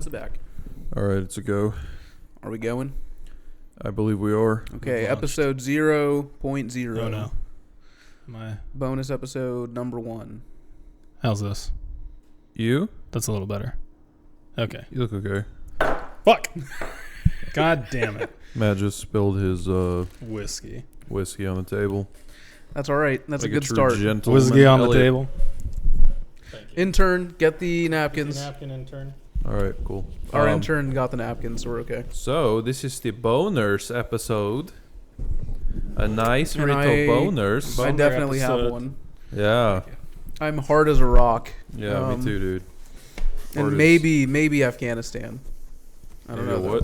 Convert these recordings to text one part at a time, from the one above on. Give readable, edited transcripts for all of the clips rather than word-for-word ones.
it back. All right, it's a go. Are we going? I believe we are. Okay, episode 0.0. Oh no. Bonus episode number 1. How's this? You? That's a little better. Okay. You look okay. Fuck. God damn it. Matt just spilled his Whiskey whiskey on the table. That's all right. That's like a good true start. Gentleman. Whiskey on the Elliot. table. Thank you. Intern, get the napkins. Napkin intern. All right, cool. Our intern got the napkins, so we're okay. So this is the boners episode. A nice And little boners. I Boner definitely have episode. one. Yeah. I'm hard as a rock. Yeah, me too, dude. And maybe Afghanistan. I don't know. What?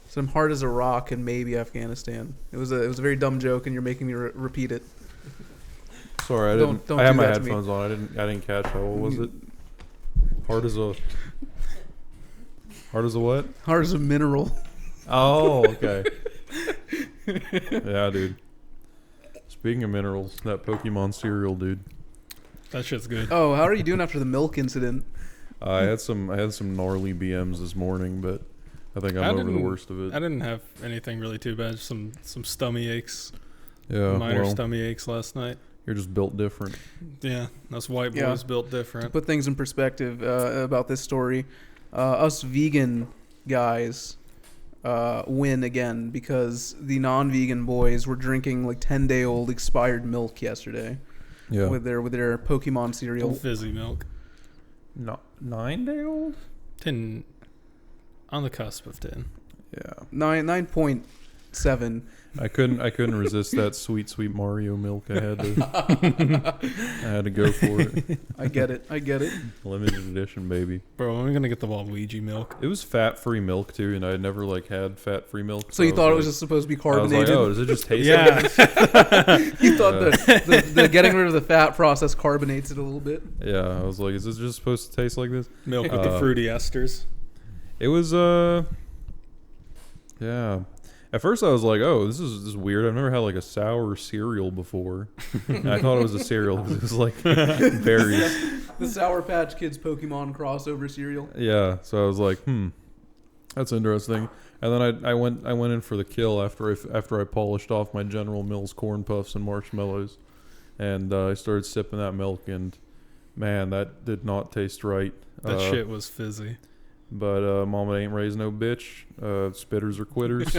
So I'm hard as a rock and maybe Afghanistan. It was a very dumb joke, and you're making me repeat it. Sorry, I Don't didn't. I had do my that to me. headphones on. I didn't catch that. What was it? Hard as a. Hard as a what? Hard as a mineral. Oh, okay. Yeah, dude. Speaking of minerals, that Pokemon cereal, dude. That shit's good. Oh, how are you doing after the milk incident? I had some gnarly BMs this morning, but I think I'm over the worst of it. I didn't have anything really too bad. Just some stomach aches. Yeah, Minor well, stomach aches last night. you're just built different. Yeah, us white boys built To different. put things in perspective about this story, us vegan guys win again because the non-vegan boys were drinking like 10-day-old expired milk yesterday. Yeah. With their Pokemon cereal. Fizzy milk. No, 9-day-old? 10. On the cusp of 10. Yeah. 9.7. I couldn't resist that sweet Mario milk. I had to go for it. I get it. Limited edition, baby. Bro, I'm going to get the Waluigi milk. It was fat-free milk too, and I had never had fat-free milk. So you I thought it like- was just supposed to be I was carbonated? like, oh, does it just taste Yeah. like this? You thought the getting rid of the fat process carbonates it a little bit? Yeah, I was like, is this just supposed to taste like this? Milk with the fruity esters. It was yeah. At first I was like, oh, this is weird. I've never had like a sour cereal before. And I thought it was a cereal because it was like berries. The Sour Patch Kids Pokemon crossover cereal. Yeah, so I was like, that's interesting. And then I went in for the kill after I polished off my General Mills corn puffs and marshmallows, and I started sipping that milk, and man, that did not taste right. That shit was fizzy. But mama ain't raised no bitch. Spitters are quitters.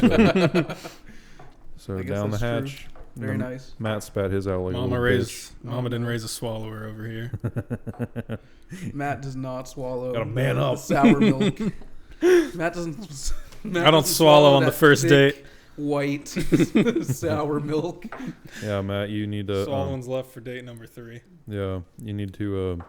So I guess down the that's hatch. true. Very nice. Matt spat his out like a Mama little bitch. didn't raise a swallower over here. Matt does not swallow Gotta man up. sour milk. Matt doesn't. I don't swallow on the that first thick, date. White sour milk. Yeah, Matt, you need to. Swallowing's left for date number 3. Yeah, you need to.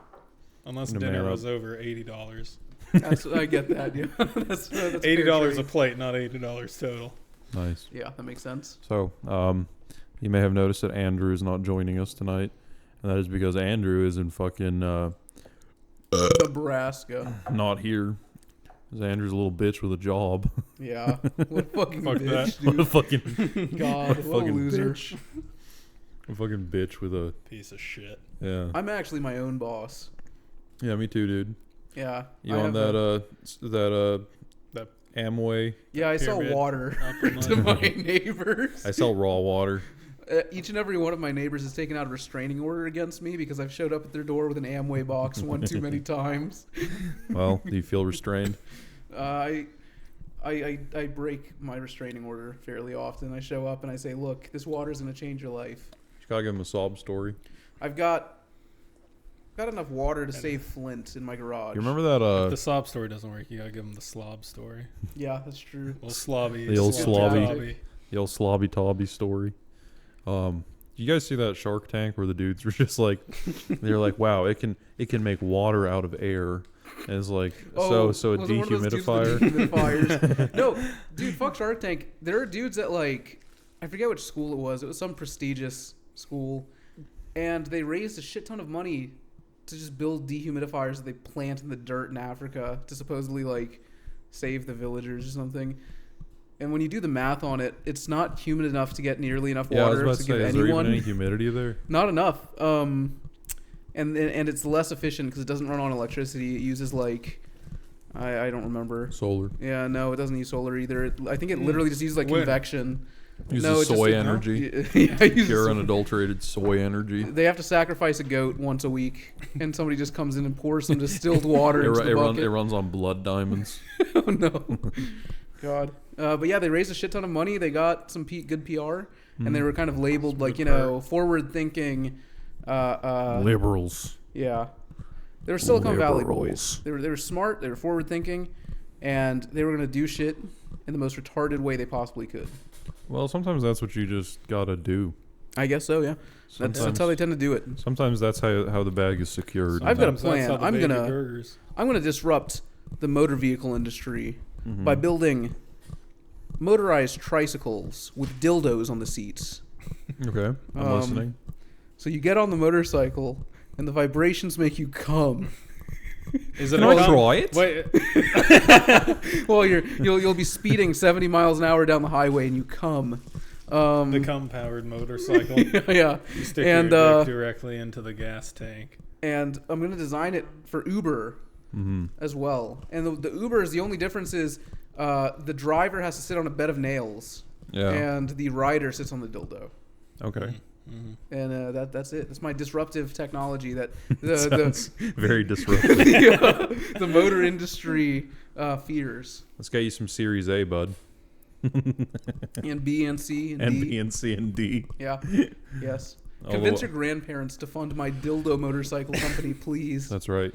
Unless To dinner man up. was over $80. I get that. Yeah, that's $80 a plate, not $80 total. Nice. Yeah, that makes sense. So, you may have noticed that Andrew is not joining us tonight, and that is because Andrew is in fucking Nebraska. not here. 'Cause Andrew's a little bitch with a job. Yeah, what a fucking Fuck bitch, What a dude. fucking God, what a fucking loser. bitch. A fucking bitch with a Piece of shit. yeah. I'm actually my own boss. Yeah, me too, dude. Yeah. You I on have that That Amway? Yeah, I sell pyramid water up in to my- my neighbors. I sell raw water. Each and every one of my neighbors has taken out a restraining order against me because I've showed up at their door with an Amway box one too many times. Well, do you feel restrained? I break my restraining order fairly often. I show up and I say, "Look, this water's gonna change your life. You gotta give him a sob story. I've got enough water to save Flint in my garage." You remember that? If the sob story doesn't work, you gotta give them the slob story. Yeah, that's true. Little slobby. The old slobby. slobby. The old slobby tobby story. You guys see that Shark Tank where the dudes were just like, they're like, wow, it can make water out of air, and it's like, so a was it one of those dudes with dehumidifier. dehumidifiers? No, dude, fuck Shark Tank. There are dudes that like, I forget which school it was. It was some prestigious school, and they raised a shit ton of money to just build dehumidifiers that they plant in the dirt in Africa to supposedly like save the villagers or something. And when you do the math on it, it's not humid enough to get nearly enough Yeah, I was water about to to give say, is there anyone. even any humidity there? Not enough. And it's less efficient because it doesn't run on electricity. It uses like I don't remember. Solar. Yeah, no, it doesn't use solar either. I think it literally just uses like convection. Uses soy energy. Yeah, it uses Pure unadulterated soy energy. They have to sacrifice a goat once a week, and somebody just comes in and pours some distilled water into the bucket. It runs on blood diamonds. Oh no, God. But yeah, they raised a shit ton of money. They got some good PR, and they were kind of labeled like forward-thinking. Liberals. Yeah, they were Silicon Valley boys. They were smart. They were forward-thinking, and they were gonna do shit in the most retarded way they possibly could. Well, sometimes that's what you just gotta do. I guess so. Yeah, that's how they tend to do it. Sometimes that's how the bag is secured. I've got a plan. I'm gonna disrupt the motor vehicle industry by building motorized tricycles with dildos on the seats. Okay, I'm listening. So you get on the motorcycle, and the vibrations make you come. Is it Can I try it? Wait. Well, you'll be speeding 70 miles an hour down the highway, and you come. The cum-powered motorcycle. Yeah. You stick your dick directly into the gas tank. And I'm gonna design it for Uber as well. And the Uber is the only difference is the driver has to sit on a bed of nails, and the rider sits on the dildo. Okay. And that's it. That's my disruptive technology that Sounds very disruptive. the motor industry fears. Let's get you some Series A, bud. And B and C and D. B and C and D. Yeah. Yes. Convince your grandparents to fund my dildo motorcycle company, please. That's right.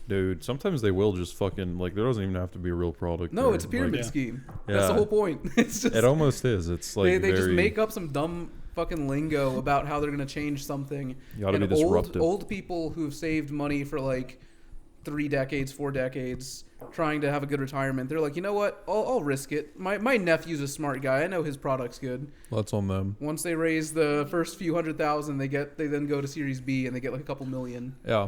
Dude, sometimes they will just fucking, like, there doesn't even have to be a real product. No, it's a pyramid scheme. Yeah. That's the whole point. It's just, it almost is. It's like they just make up some dumb fucking lingo about how they're going to change something. You gotta be disruptive. Old people who've saved money for like 3 decades, 4 decades, trying to have a good retirement, they're like, you know what? I'll risk it. My nephew's a smart guy. I know his product's good. That's on them. Once they raise the first few $100,000, they then go to Series B and they get like a couple million. Yeah.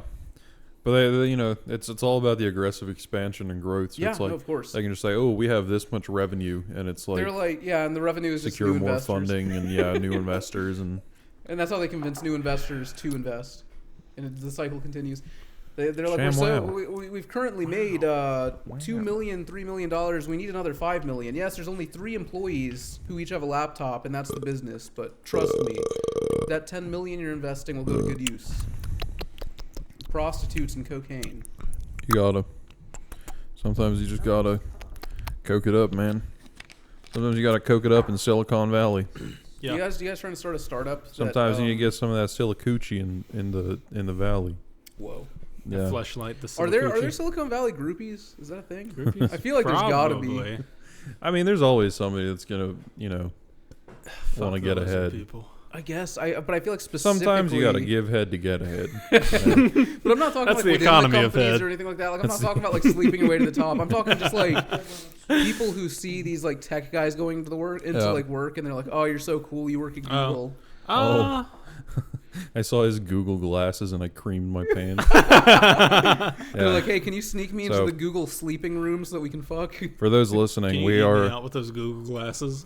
But they it's all about the aggressive expansion and growth. So it's like, no, of course. They can just say, oh, we have this much revenue, and it's like they're like, and the revenue is secure just new more investors. funding and new investors and that's how they convince new investors to invest, and the cycle continues. They're like, we've currently made $2 million, $3 million. We need another $5 million. Yes, there's only 3 employees who each have a laptop, and that's the business. But trust me, that $10 million you're investing will go to good use. Prostitutes and cocaine. Sometimes you just gotta coke it up, man. Sometimes you gotta coke it up in Silicon Valley. Yeah. You guys trying to start a startup? Sometimes you get some of that silicucci in the valley. Whoa. Yeah. Fleshlight, the are there Silicon Valley groupies? Is that a thing? Groupies? I feel like there's gotta be. I mean, there's always somebody that's gonna, want to get ahead. People. I guess, but I feel like specifically. Sometimes you gotta give head to get ahead. But I'm not talking That's like the within economy the of companies head. or anything like that. Like I'm not talking about like sleeping your way to the top. I'm talking just like people who see these like tech guys going to work, and they're like, "Oh, you're so cool. You work at Google." I saw his Google glasses and I creamed my pants. They're like, "Hey, can you sneak me into the Google sleeping room so that we can fuck?" For those listening, we are out with those Google glasses.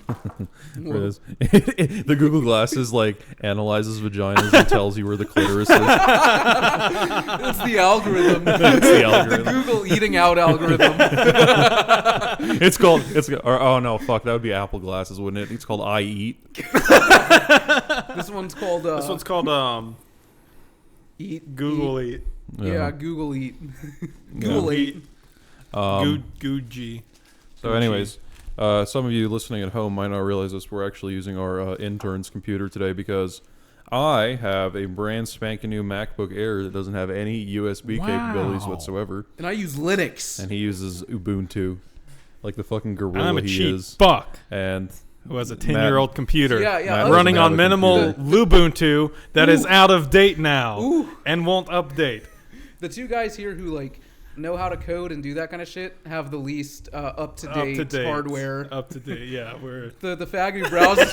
The Google glasses like analyzes vaginas and tells you where the clitoris is. It's the algorithm. The Google eating out algorithm. Oh no, fuck, that would be Apple glasses, wouldn't it? It's called I Eat. This one's called Eat. Google Eat. Yeah, Google Eat. Google Eat. Gucci. So anyways, some of you listening at home might not realize this. We're actually using our intern's computer today because I have a brand spanking new MacBook Air that doesn't have any USB capabilities whatsoever. And I use Linux. And he uses Ubuntu. Like the fucking gorilla I'm a he cheap is. fuck. And who has a 10-year-old computer Matt running on minimal Lubuntu that is out of date now and won't update. The two guys here who like know how to code and do that kind of shit have the least up to date hardware. Up to date, yeah. We're the fag who browses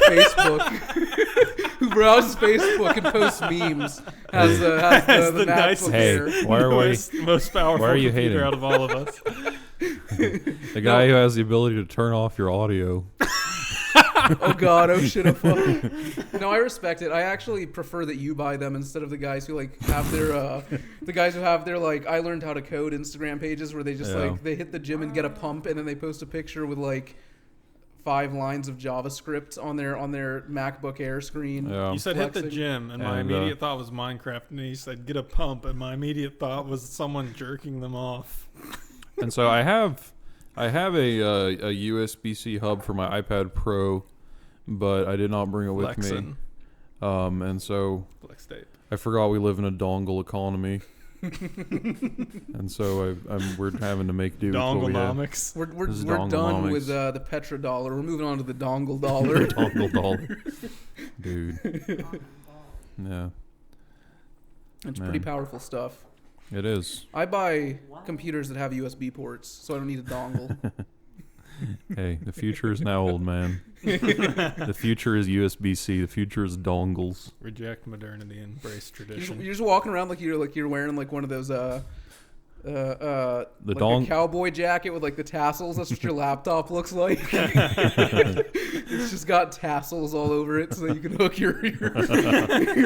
Facebook, and posts memes has the MacBook Air. Why are most powerful why are you computer hating? out of all of us. The guy who has the ability to turn off your audio. Oh god, oh shit, oh fuck. No, I respect it. I actually prefer that you buy them instead of the guys who like have their the guys who have their like I learned how to code Instagram pages where they just like they hit the gym and get a pump and then they post a picture with like 5 lines of JavaScript on their MacBook Air screen. Yeah. You said flexing. hit the gym, and my immediate thought was Minecraft, and then you said get a pump, and my immediate thought was someone jerking them off. And so I have a USB-C hub for my iPad Pro, but I did not bring it with me. And so Flex tape. I forgot we live in a dongle economy. And so we're having to make do with what we have. Donglenomics. We're done with the petrodollar. We're moving on to the dongle dollar. Dongle dollar. Dude. Yeah. It's pretty powerful stuff. It is. I buy computers that have USB ports, so I don't need a dongle. Hey, the future is now, old man. The future is USB-C. The future is dongles. Reject modernity, embrace tradition. You're just walking around like you're wearing like one of those a cowboy jacket with like the tassels. That's what your laptop looks like. It's just got tassels all over it, so that you can hook your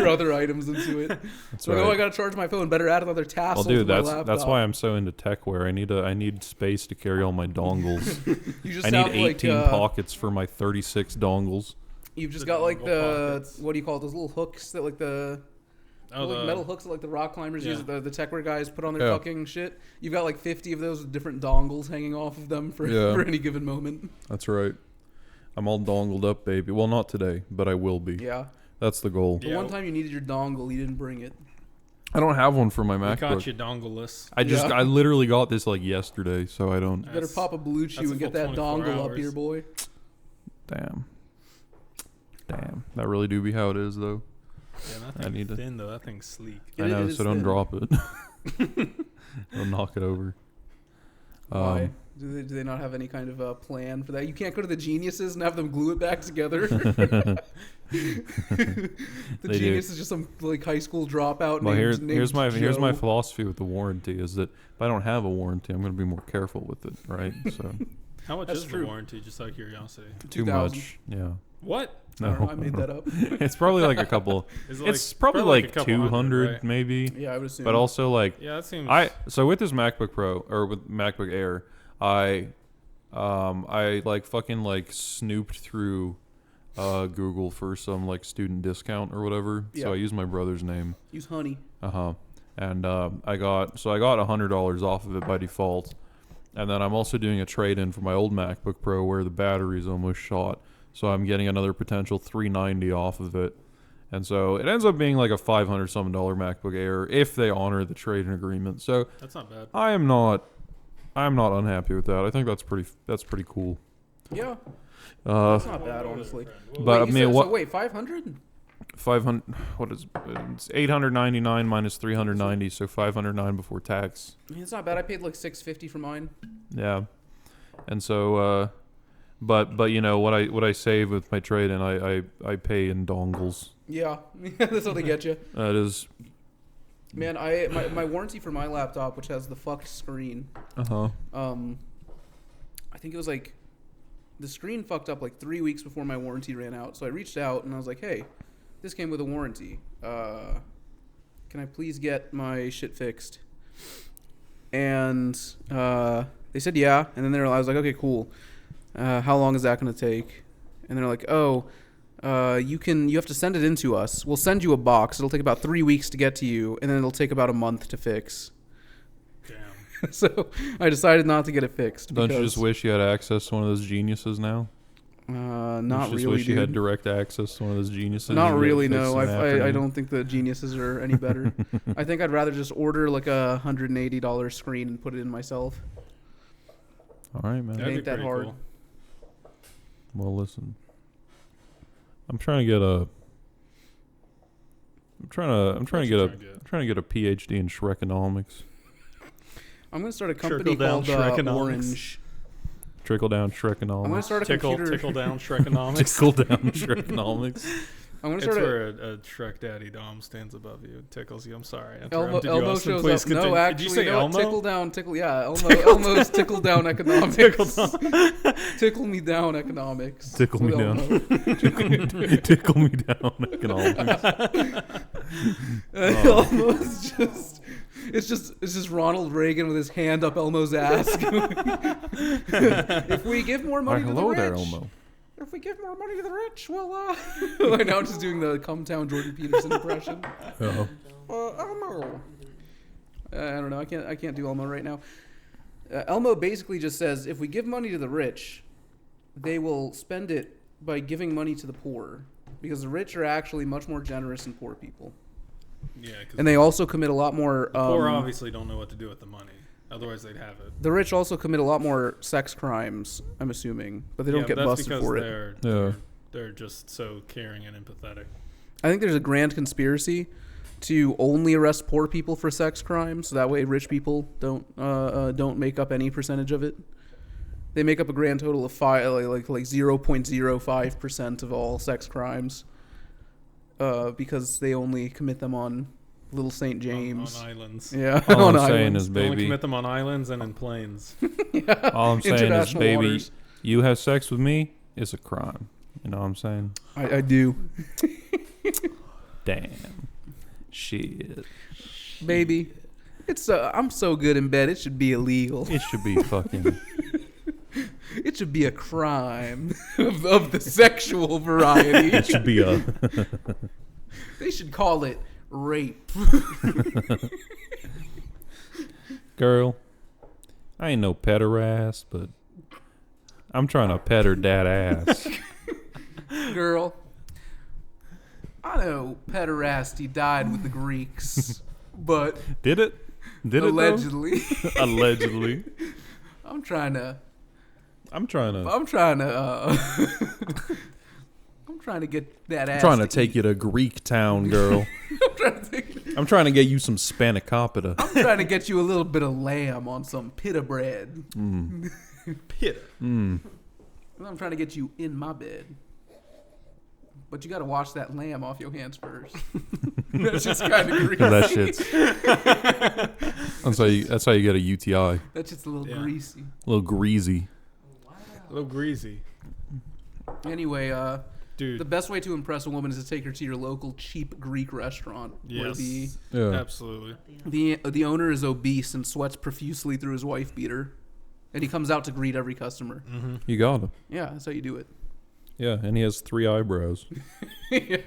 other items into it. That's like, right. oh, I gotta charge my phone. Better add another tassel. Well, dude, to my laptop. that's why I'm so into techwear. I need space to carry all my dongles. You just I need have 18 like, pockets for my 36 dongles. You've just The got like dongle pockets. what do you call it? Those little hooks that like the metal hooks that like the rock climbers use. The techwear guys put on their fucking shit. You've got like 50 of those with different dongles hanging off of them for any given moment. That's right. I'm all dongled up, baby. Well, not today, but I will be. Yeah. That's the goal. The one time you needed your dongle, you didn't bring it. I don't have one for my We MacBook. caught you dongleless. I literally got this like yesterday, so I don't. You better pop a blue chew and get that dongle up here, boy. Damn, that really do be how it is, though. Yeah, that thing's thin though. That thing's sleek. I know, so don't thin. drop it. Don't knock it over. Why? Do they not have any kind of plan for that? You can't go to the geniuses and have them glue it back together. The genius is just some like high school dropout. Well, here's my Joe. philosophy with the warranty is that if I don't have a warranty, I'm going to be more careful with it, right? So How much That's is true. the warranty? Just out of curiosity. too 2,000. much, yeah. What? I don't know, I made that up. It's probably like a couple. It's probably like a couple 200 right? maybe. Yeah, I would assume. But also like Yeah, that seems. so with this MacBook Pro or with MacBook Air, I like fucking like snooped through Google for some like student discount or whatever. Yeah. So I used my brother's name. Use honey. And I got $100 off of it by default. And then I'm also doing a trade-in for my old MacBook Pro where the battery's almost shot. So I'm getting another potential $390 off of it. And so it ends up being like a $500-something MacBook Air if they honor the trade-in agreement. So That's not bad. I'm not unhappy with that. I think that's pretty cool. Yeah, that's not bad, honestly. But wait, I mean, what? So wait, 500? 500? What is? It's 899 minus 390, so 509 before tax. I mean, it's not bad. I paid like $650 for mine. Yeah, and so, but you know what I save with my trade, and I pay in dongles. Yeah, that's how they get you. That is. Man, my warranty for my laptop, which has the fucked screen. I think it was like the screen fucked up like 3 weeks before my warranty ran out. So I reached out and I was like, hey, this came with a warranty. Can I please get my shit fixed? And they said yeah. And then I was like, okay, cool. How long is that going to take? And they're like, oh, you have to send it in to us. We'll send you a box. It'll take about 3 weeks to get to you, and then it'll take about a month to fix. Damn. So I decided not to get it fixed. Don't you just wish you had access to one of those geniuses now? Not you just really. wish you had direct access to one of those geniuses. Not really. Fix No, some I afternoon. don't think the geniuses are any better. I think I'd rather just order like a $180 screen and put it in myself. All right, man. It That'd ain't be that pretty hard. cool. Well, listen. I'm trying to get a PhD in Shrekonomics. I'm gonna start a company Trickle-down called Shrekonomics. Orange. Trickle down I'm gonna Shrekonomics. start a computer. Tickle down Shrekonomics. Tickle down Shrekonomics. I'm gonna It's start. where a Shrek Daddy Dom stands above you, tickles you. I'm sorry. I Elmo, interrupted you, Elmo Austin. shows Please up. continue. No, actually, Did you say no, Elmo? tickle down, tickle. Yeah, Elmo's tickle down economics. Tickle me down economics. Tickle me with down. Elmo. Tickle me down economics. Elmo's just. It's just Ronald Reagan with his hand up Elmo's ass. If we give more money to the Hello rich, there, Elmo. if we give more money to the rich, well, right now I'm just doing the Come Town Jordan Peterson impression. Uh-oh. Elmo. I don't know. I can't do Elmo right now. Elmo basically just says if we give money to the rich, they will spend it by giving money to the poor, because the rich are actually much more generous than poor people. Yeah, And they also commit a lot more. poor obviously don't know what to do with the money. Otherwise, they'd have it. The rich also commit a lot more sex crimes, I'm assuming, but they don't get busted for it. They're just so caring and empathetic. I think there's a grand conspiracy to only arrest poor people for sex crimes, so that way rich people don't make up any percentage of it. They make up a grand total of 0.05% of all sex crimes, because they only commit them on Little St. James. On islands. Yeah, All on I'm saying islands. is, They only baby. commit them on islands and in planes. Yeah. All I'm saying is, International baby, waters. you have sex with me is a crime. You know what I'm saying? I do. Damn. Shit. Baby, I'm so good in bed, it should be illegal. It should be fucking. It should be a crime of the sexual variety. It should be a. They should call it rape. Girl, I ain't no pet her ass, but I'm trying to pet her dad ass. Girl, I know Pederasty died with the Greeks, but Did it? Did allegedly, it though? Allegedly. I'm trying to I'm trying to get that ass. trying to take you to Greek town, girl. I'm trying to get you some spanakopita. I'm trying to get you a little bit of lamb on some pita bread. Pit. I'm trying to get you in my bed. But you got to wash that lamb off your hands first. That's just kind of greasy. That shit's. That's how you get a UTI. That's just a little Yeah. greasy. A little greasy. A little greasy. Anyway, Dude. the best way to impress a woman is to take her to your local cheap Greek restaurant. Where Yes. Yeah. Absolutely. the owner is obese and sweats profusely through his wife beater. And he comes out to greet every customer. Mm-hmm. You got him. Yeah, that's how you do it. Yeah, and he has 3 eyebrows. yeah.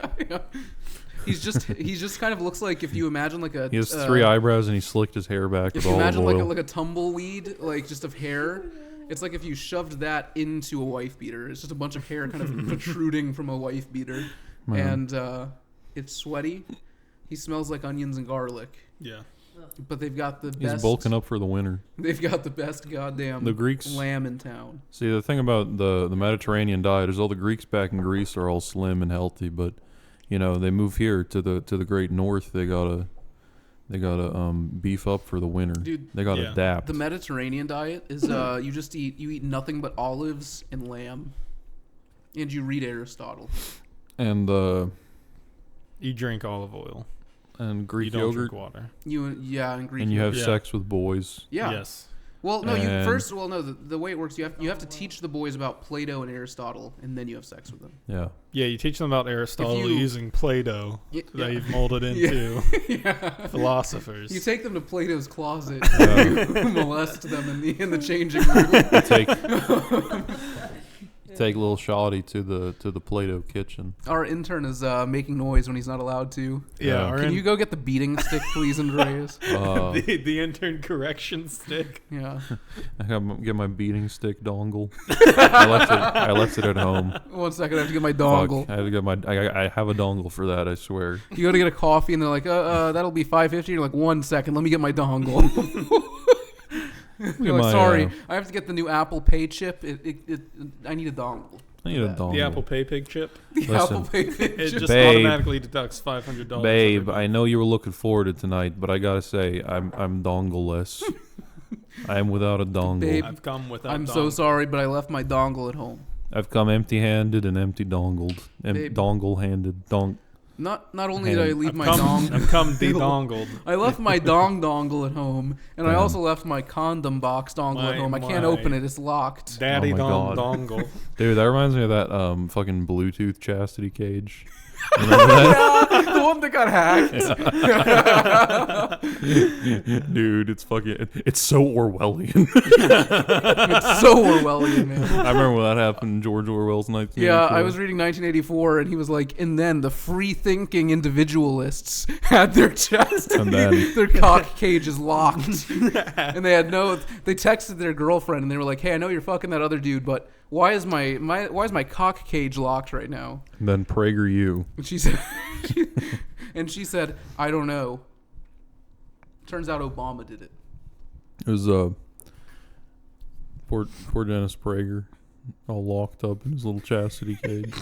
He's just kind of looks like if you imagine like a. He has 3 eyebrows and he slicked his hair back If with you olive imagine oil. like a tumbleweed, like just of hair, it's like if you shoved that into a wife beater. It's just a bunch of hair kind of protruding from a wife beater, Man. and it's sweaty. He smells like onions and garlic. Yeah. But they've got the He's best. bulking up for the winter. They've got the best goddamn The Greeks. lamb in town. See, the thing about the Mediterranean diet is all the Greeks back in Greece are all slim and healthy, but you know they move here to the great north. They gotta beef up for the winter. Dude, they gotta Yeah. adapt. The Mediterranean diet is you eat nothing but olives and lamb, and you read Aristotle. And You drink olive oil. Greek You don't yogurt. drink water. And Greek. And you have yogurt. sex with boys. Yeah. Yes. Well, no. And- The way it works, you have to teach the boys about Plato and Aristotle, and then you have sex with them. Yeah. Yeah, you teach them about Aristotle If you- using Play-Doh that yeah. you've molded into Yeah. philosophers. You take them to Plato's closet, Yeah. you molest them in the changing room. Take little Shoddy to the Play-Doh kitchen. Our intern is making noise when he's not allowed to. yeah, Yeah. Can you go get the beating stick, please, Andreas? the intern correction stick. Yeah. I gotta get my beating stick dongle. I left it at home. 1 second, I have to get my Fuck, dongle. I have to get my. I have a dongle for that. I swear. You go to get a coffee, and they're like, that'll be $5.50. You're like, 1 second, let me get my dongle. You're like, my, sorry, I have to get the new Apple Pay chip. I need a dongle. I need a dongle. The Apple Pay Pig chip. The Listen, Apple Pay It chip. just Babe. automatically deducts $500. Babe, I know you were looking forward to tonight, but I gotta say, I'm dongle-less. I am without a dongle. Babe, I've come without. I'm so sorry, but I left my dongle at home. I've come empty-handed and empty dongled. Babe. Dongle-handed. Not only did I leave my I've come de-dongled. I left my dongle at home, and I also left my condom box dongle at home. I can't open it; it's locked. Daddy Oh my God. dongle. Dude, that reminds me of that fucking Bluetooth chastity cage. Remember that? Yeah, the one that got hacked. Dude, it's so Orwellian. It's so Orwellian, man. I remember when that happened in George Orwell's 1984. Yeah, I was reading 1984, and he was like, and then the free-thinking individualists had their chest, And then- their cock cages locked, and they texted their girlfriend, and they were like, hey, I know you're fucking that other dude, but why is my cock cage locked right now? And then PragerU. And she said, I don't know. Turns out Obama did it. It was poor Dennis Prager, all locked up in his little chastity cage.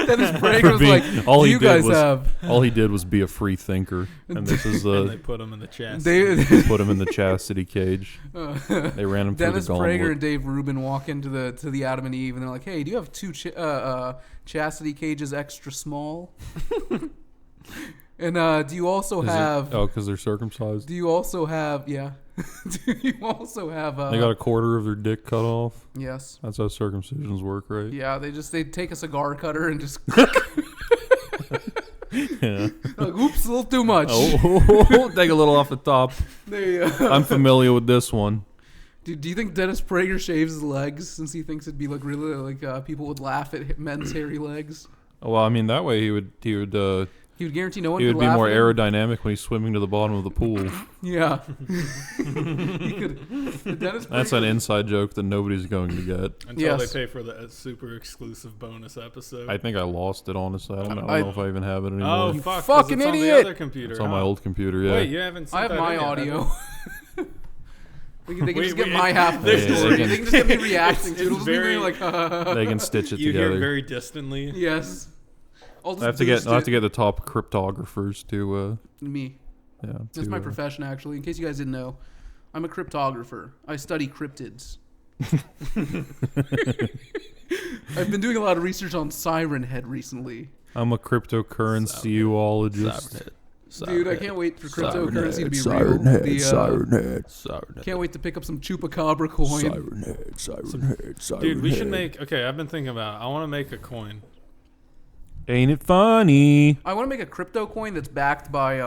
Dennis Prager was like, all you guys have. All he did was be a free thinker, and this is And they put him in the chest. they put him in the chastity cage. They ran him Dennis through the Prager gauntlet. and Dave Rubin walk into the Adam and Eve, and they're like, hey, do you have two chastity cages extra small? And do you also have? Because they're circumcised. Do you also have? Yeah. Do you also have? They got a quarter of their dick cut off. Yes. That's how circumcisions work, right? Yeah, they take a cigar cutter and just Yeah. like, oops, a little too much. Oh, take a little off the top. I'm familiar with this one. Do you think Dennis Prager shaves his legs since he thinks it'd be like really like people would laugh at men's hairy legs? Well, I mean that way he would He would guarantee no one he could would be laugh more at him. aerodynamic when he's swimming to the bottom of the pool. Yeah. He could. Dennis That's an Prager- inside joke that nobody's going to get. Until Yes. they pay for the super exclusive bonus episode. I think I lost it, honestly. I don't know if I even have it anymore. Oh, You fuck. 'cause fucking it's on idiot. the other computer. It's on my old computer, yeah. Wait, you haven't seen I have that my in yet, audio. They can Wait, just get wait, my half of the they- story. they They can- can just get me reacting to it. It's It'll just be very- like, They can stitch it You hear together. it very distantly. yes. I'll just I have to boost get it. the top cryptographers to Me. yeah. That's to, my profession, actually. In case you guys didn't know, I'm a cryptographer. I study cryptids. I've been doing a lot of research on Siren Head recently. I'm a cryptocurrencyologist. Dude, I can't wait for cryptocurrency to be Siren real. Head, Siren Head. Can't wait to pick up some Chupacabra coin. Siren Head. Dude, we should make... Okay, I've been thinking about it. I want to make a coin. Ain't it funny? I want to make a crypto coin that's backed by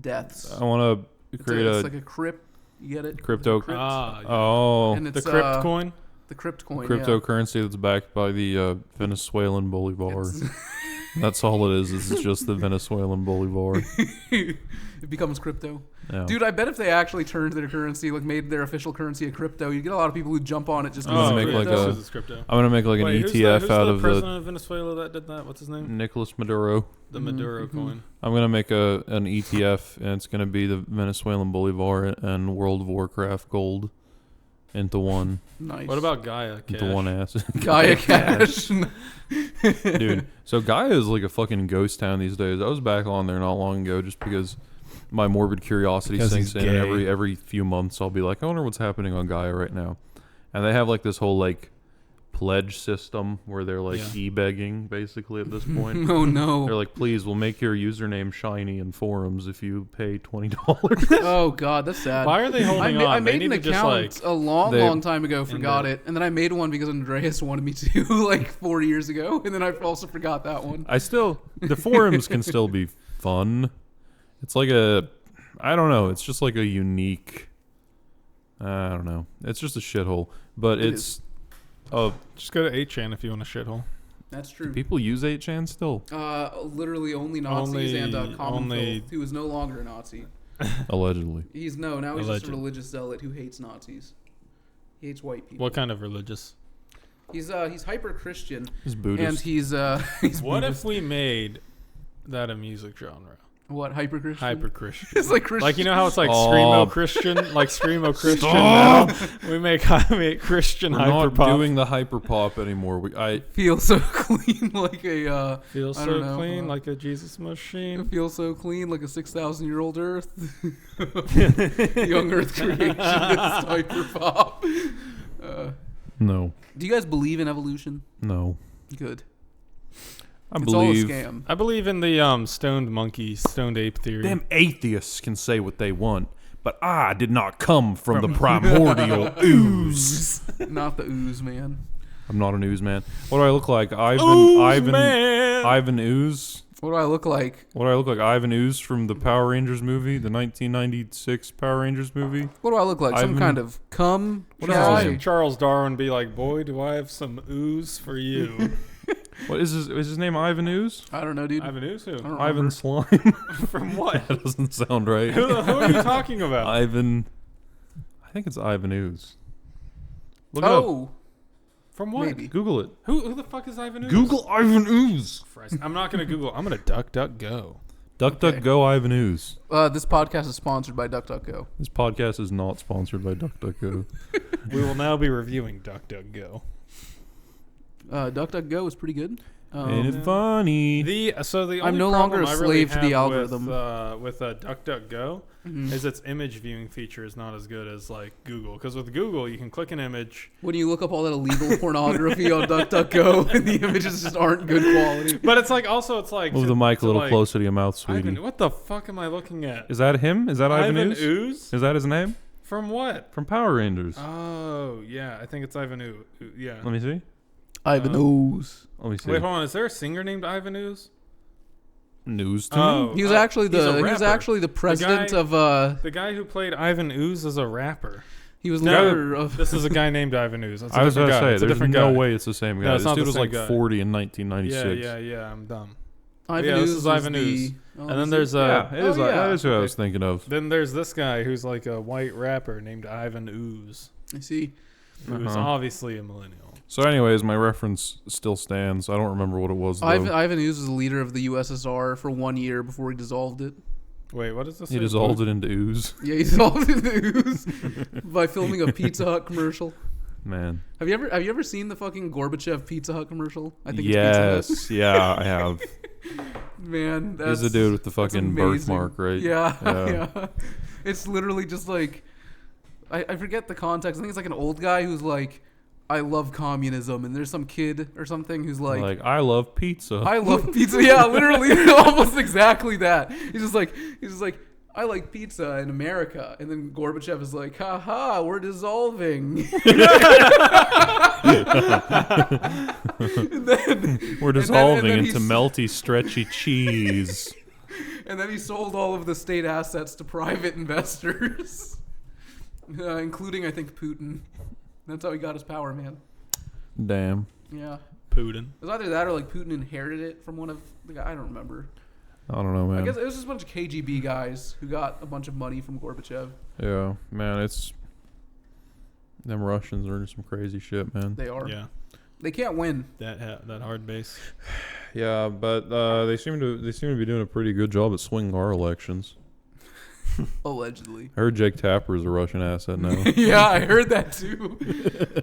deaths. I want to create It's a like a crypt. You get it? crypto. Crypt. Ah, yeah. Oh, And The it's crypt coin? The crypt coin. cryptocurrency that's backed by the Venezuelan bolivar. Yeah. That's all it is. It's just the Venezuelan bolivar. It becomes crypto. Yeah. Dude, I bet if they actually turned their currency, like made their official currency a crypto, you'd get a lot of people who jump on it just I'm gonna Oh, make yeah, like this a- is crypto. I'm gonna make like an Wait, who's ETF who's out the of president of Venezuela that did that? What's his the name? Nicolas Maduro. The Maduro coin. I'm gonna make an ETF, and it's gonna be the Venezuelan bolivar and World of Warcraft gold into one nice. What about Gaia Cash? into one asset. Gaia Cash? Dude. So Gaia is like a fucking ghost town these days. I was back on there not long ago just because my morbid curiosity Because sinks he's in. And gay. every few months I'll be like, I wonder what's happening on Gaia right now. And they have like this whole like pledge system where they're like Yeah. e-begging basically at this point. Oh no. They're like, please, we'll make your username shiny in forums if you pay $20. Oh god, that's sad. Why are they holding I on? They made an need to just account like... a long, They- long time ago, forgot the- it, and then I made one because Andreas wanted me to, like 4 years ago, and then I also forgot that one. the forums can still be fun. It's like I don't know. It's just like a unique, I don't know. It's just a shithole. But It it's, Just go to 8chan if you want a shithole. That's true. people use 8chan still, Literally only Nazis and common filth, who is no longer a Nazi. allegedly. Now he's just Alleged. a religious zealot who hates Nazis. He hates white people. What kind of religious? He's hyper Christian, He's Buddhist. and he's What Buddhist. if we made that a music genre? What, hyper Christian? Hyper Christian. It's like Christian. Like, you know how it's like Stop. screamo Christian, like screamo Christian Stop. metal? We make Christian We're hyper not pop. doing the hyper pop anymore. I Feel so clean like a Feels I so don't know, clean, like a Jesus machine. feel so clean like a 6,000-year-old Earth. Young Earth creationist hyper pop. No. Do you guys believe in evolution? No. Good. I It's believe. all a scam. I believe in the stoned monkey, stoned ape theory. Them atheists can say what they want, but I did not come from the primordial ooze. Not the ooze, man. I'm not an ooze man. What do I look like? Man. Ivan Ooze? What do I look like? What do I look like? Ivan Ooze from the Power Rangers movie, the 1996 Power Rangers movie? What do I look like? Some Ivan- kind of cum What guy? does Charles Darwin be like? Boy, do I have some ooze for you. What is his name? Ivan Ooze? I don't know, dude. Ivan ooze who? I don't Ivan remember. Slime? From what? That doesn't sound right. who are you talking about? Ivan. I think it's Ivan Ooze. Look it up. Oh, From what? maybe. Google it. Who the fuck is Ivan ooze? Google Ivan Ooze. Christ. I'm not gonna Google. I'm gonna duck go. DuckDuckGo Ivan Ooze. This podcast is sponsored by DuckDuckGo. This podcast is not sponsored by DuckDuckGo. We will now be reviewing DuckDuckGo. DuckDuckGo is pretty good. Ain't it funny? The I'm no longer a slave to the algorithm. With DuckDuckGo is its image viewing feature is not as good as like Google, because with Google you can click an image, When you look up all that illegal pornography on DuckDuckGo and the images just aren't good quality. but it's like also it's like Move to- the mic a to, little like, closer to your mouth, sweetie. Ivan, what the fuck am I looking at? Is that him? Is that Ivan Ooze? Ooze? Is that his name? From what? From Power Rangers. Oh yeah, I think it's Ivan Ooze. Yeah. Let me see. Ivan Ooze. Let me see. Wait, hold on. Is there a singer named Ivan Ooze? News to Oh. me. He was actually he's a the rapper. president guy- of The guy who played Ivan Ooze is a rapper. he was No, leader of This is a guy named Ivan Ooze. That's a I was different going to guy. say, It's a there's different no guy. way it's the same guy. No, it's This not dude the was same like guy. 40 in 1996. Yeah. I'm dumb. Ivan Yeah, this Ooze is was Ivan Ooze. the- And then there's Yeah, it is, Oh, yeah. that is who I Okay. was thinking of. Then there's this guy who's like a white rapper named Ivan Ooze, I see. who's Uh-huh. obviously a millennial. So, anyways, my reference still stands. I don't remember what it was, though. Ivan Ooze was the leader of the USSR for 1 year before he dissolved it. Wait, what is this? He dissolved it into ooze. Yeah, he dissolved it in the ooze by filming a Pizza Hut commercial. Man. Have you ever seen the fucking Gorbachev Pizza Hut commercial? I think Yes. it's Pizza Yeah, I have. Hut. Man, that's He's the dude with the that's fucking amazing. birthmark, right? Yeah, Yeah. yeah. It's literally just like I forget the context. I think it's like an old guy who's like, I love communism, and there's some kid or something who's like I love pizza. I love pizza. Yeah, literally, almost exactly that. He's just like, I like pizza in America, and then Gorbachev is like, ha ha, we're dissolving. And then, We're dissolving then into he's- melty, stretchy cheese. and then he sold all of the state assets to private investors, including I think Putin. That's how he got his power, man. Damn. Yeah, Putin. it was either that or like Putin inherited it from one of the guys. I don't remember. I don't know, man. I guess it was just a bunch of KGB guys who got a bunch of money from Gorbachev. Yeah, man, it's... Them Russians are into some crazy shit, man. They are. Yeah, They can't win. that hard base. Yeah, but they seem to be doing a pretty good job at swinging our elections. Allegedly. I heard Jake Tapper is a Russian asset now. Yeah, I heard that too.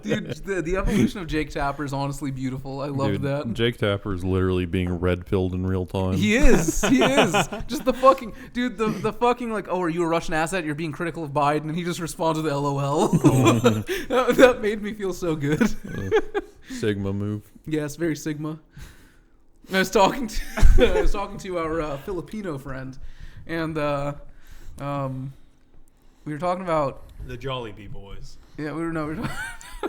Dude, the evolution of Jake Tapper is honestly beautiful. I love Dude, that. Jake Tapper is literally being red-pilled in real time. He is. He is. Just the fucking dude. The fucking like, oh, are you a Russian asset? You're being critical of Biden, and he just responds with LOL. that made me feel so good. Sigma move. Yes, very Sigma. I was talking to our Filipino friend, and we were talking about The Jollibee Boys. yeah we were talking,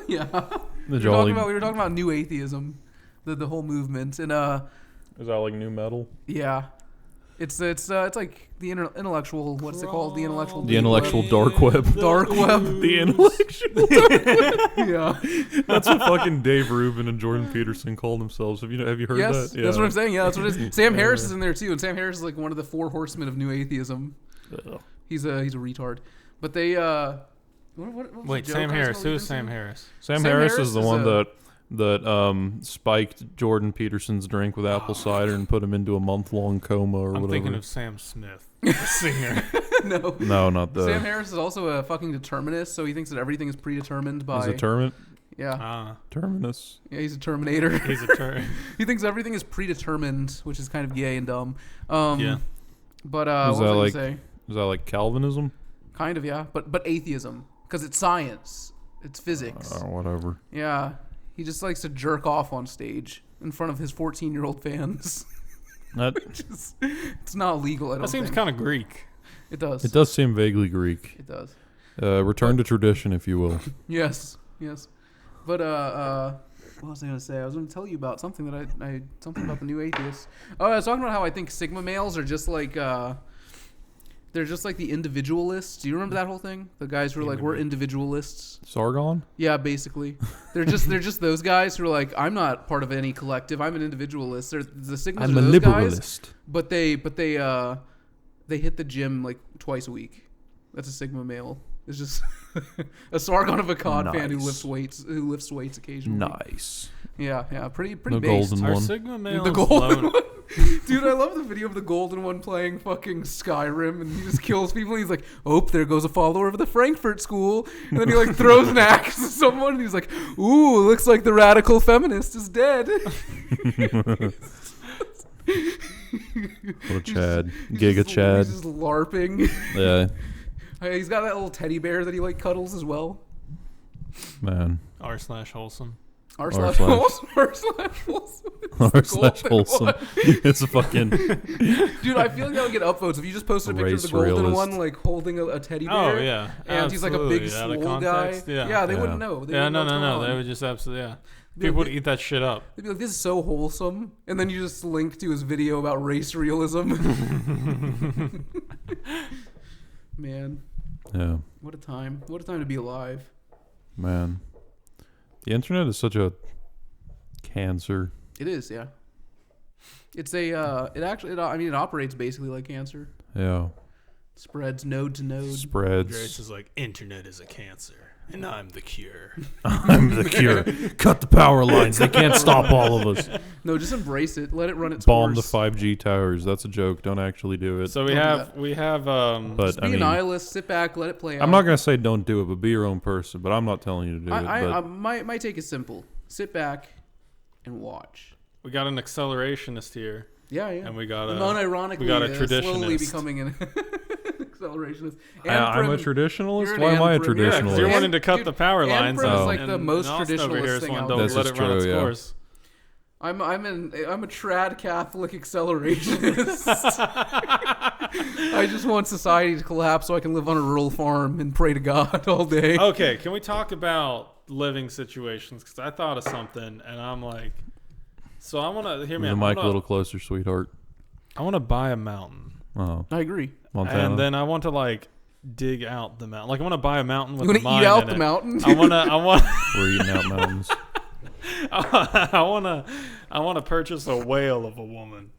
yeah The we Jolly. were talking about new atheism, the whole movement, and Is that like new metal? yeah, it's like the intellectual, what's it called, the intellectual The intellectual dark web. dark web. The intellectual. Yeah. That's what fucking Dave Rubin and Jordan Peterson called themselves. Have you heard Yes, that? that's what I'm saying. Yeah, that's what it is. Sam Harris is in there too, and Sam Harris is like one of the four horsemen of new atheism. Ugh. He's a retard, but they what was Wait, the Sam joke I was Harris. gonna lead Who's Sam into? Harris? Sam Sam Harris Harris is the is one a- that spiked Jordan Peterson's drink with apple cider and put him into a month-long coma or I'm whatever. thinking of Sam Smith, the singer. No. No, not the. Sam Harris is also a fucking determinist, so he thinks that everything is predetermined by. He's a yeah, terminus. yeah, he's a Terminator. He's a turn. He thinks everything is predetermined, which is kind of gay and dumb. Yeah. But Is what that was I gonna say? Is that like Calvinism? Kind of, yeah. But atheism, because it's science. It's physics. Whatever. Yeah. He just likes to jerk off on stage in front of his 14-year-old fans. It's not legal, I don't think. That seems kind of Greek. It does. It does seem vaguely Greek. It does. Return to tradition, if you will. Yes. But what was I gonna say? I was gonna tell you about something that I something about the new atheists. Oh, I was talking about how I think Sigma males are just like they're just like the individualists. Do you remember that whole thing? The guys who are like, we're individualists. Sargon? Yeah, basically. They're just those guys who are like, I'm not part of any collective. I'm an individualist. The Sigmas I'm are a those liberalist. guys, but they hit the gym like twice a week. That's a Sigma male. It's just a Sargon of a COD fan who lifts weights occasionally. Nice. Yeah, pretty The based. golden Are one. Sigma males The golden lone? one. Dude, I love the video of the golden one playing fucking Skyrim, and he just kills people. He's like, "Oh, there goes a follower of the Frankfurt School," and then he like throws an axe to someone, and he's like, "Ooh, looks like the radical feminist is dead." What a Chad. Giga Chad. He's just LARPing. Yeah, He's got that little teddy bear that he like cuddles as well. man. r/wholesome. r/wholesome. r/wholesome. It's a fucking... Dude, I feel like that would get upvotes if you just posted a picture of the golden realist. one like holding a teddy bear. Oh yeah, And he's like a big absolutely. Out of swole guy. context, Yeah, Yeah, they Yeah. wouldn't know. They Yeah, wouldn't know what's going no. on. They would just absolutely, yeah. They'd People be would eat that shit up. They'd be like, "This is so wholesome," and then you just link to his video about race realism. Man, Yeah, what a time! What a time to be alive. man. The internet is such a cancer. It is, yeah. It's a. It operates basically like cancer. Yeah. Spreads node to node. Spreads. Grace is like, internet is a cancer, and I'm the cure. I'm the cure. Cut the power lines. They can't stop all of us. No, just embrace it. Let it run its Bomb the course. 5G towers. That's a joke. Don't actually do it. So Don't do we have but Just be I mean, a nihilist. Sit back. Let it play out. I'm not gonna say don't do it, but be your own person. But I'm not telling you to do it. But My take is simple. Sit back and watch. we got an accelerationist here, Yeah. and we got Non-ironically, we got a slowly traditionist. becoming an accelerationist. I'm a traditionalist. you're an Why am I a and-prim. Yeah, 'cause traditionalist? you're And- wanting to cut dude, the power lines. and-prim is Oh. like the most Austin over here traditionalist is thing one, out don't there. This let is it run its true, yeah. course. I'm a trad Catholic accelerationist. I just want society to collapse so I can live on a rural farm and pray to God all day. Okay, can we talk about living situations? Because I thought of something, and I'm like, so I want to hear me. The mic a little closer, sweetheart. I want to buy a mountain, Oh, I agree. Montana. and then I want to like dig out the mountain. Like I want to buy a mountain with You a want to mine eat out in the it. mountain? I want. We're eating out mountains. I want to purchase a whale of a woman.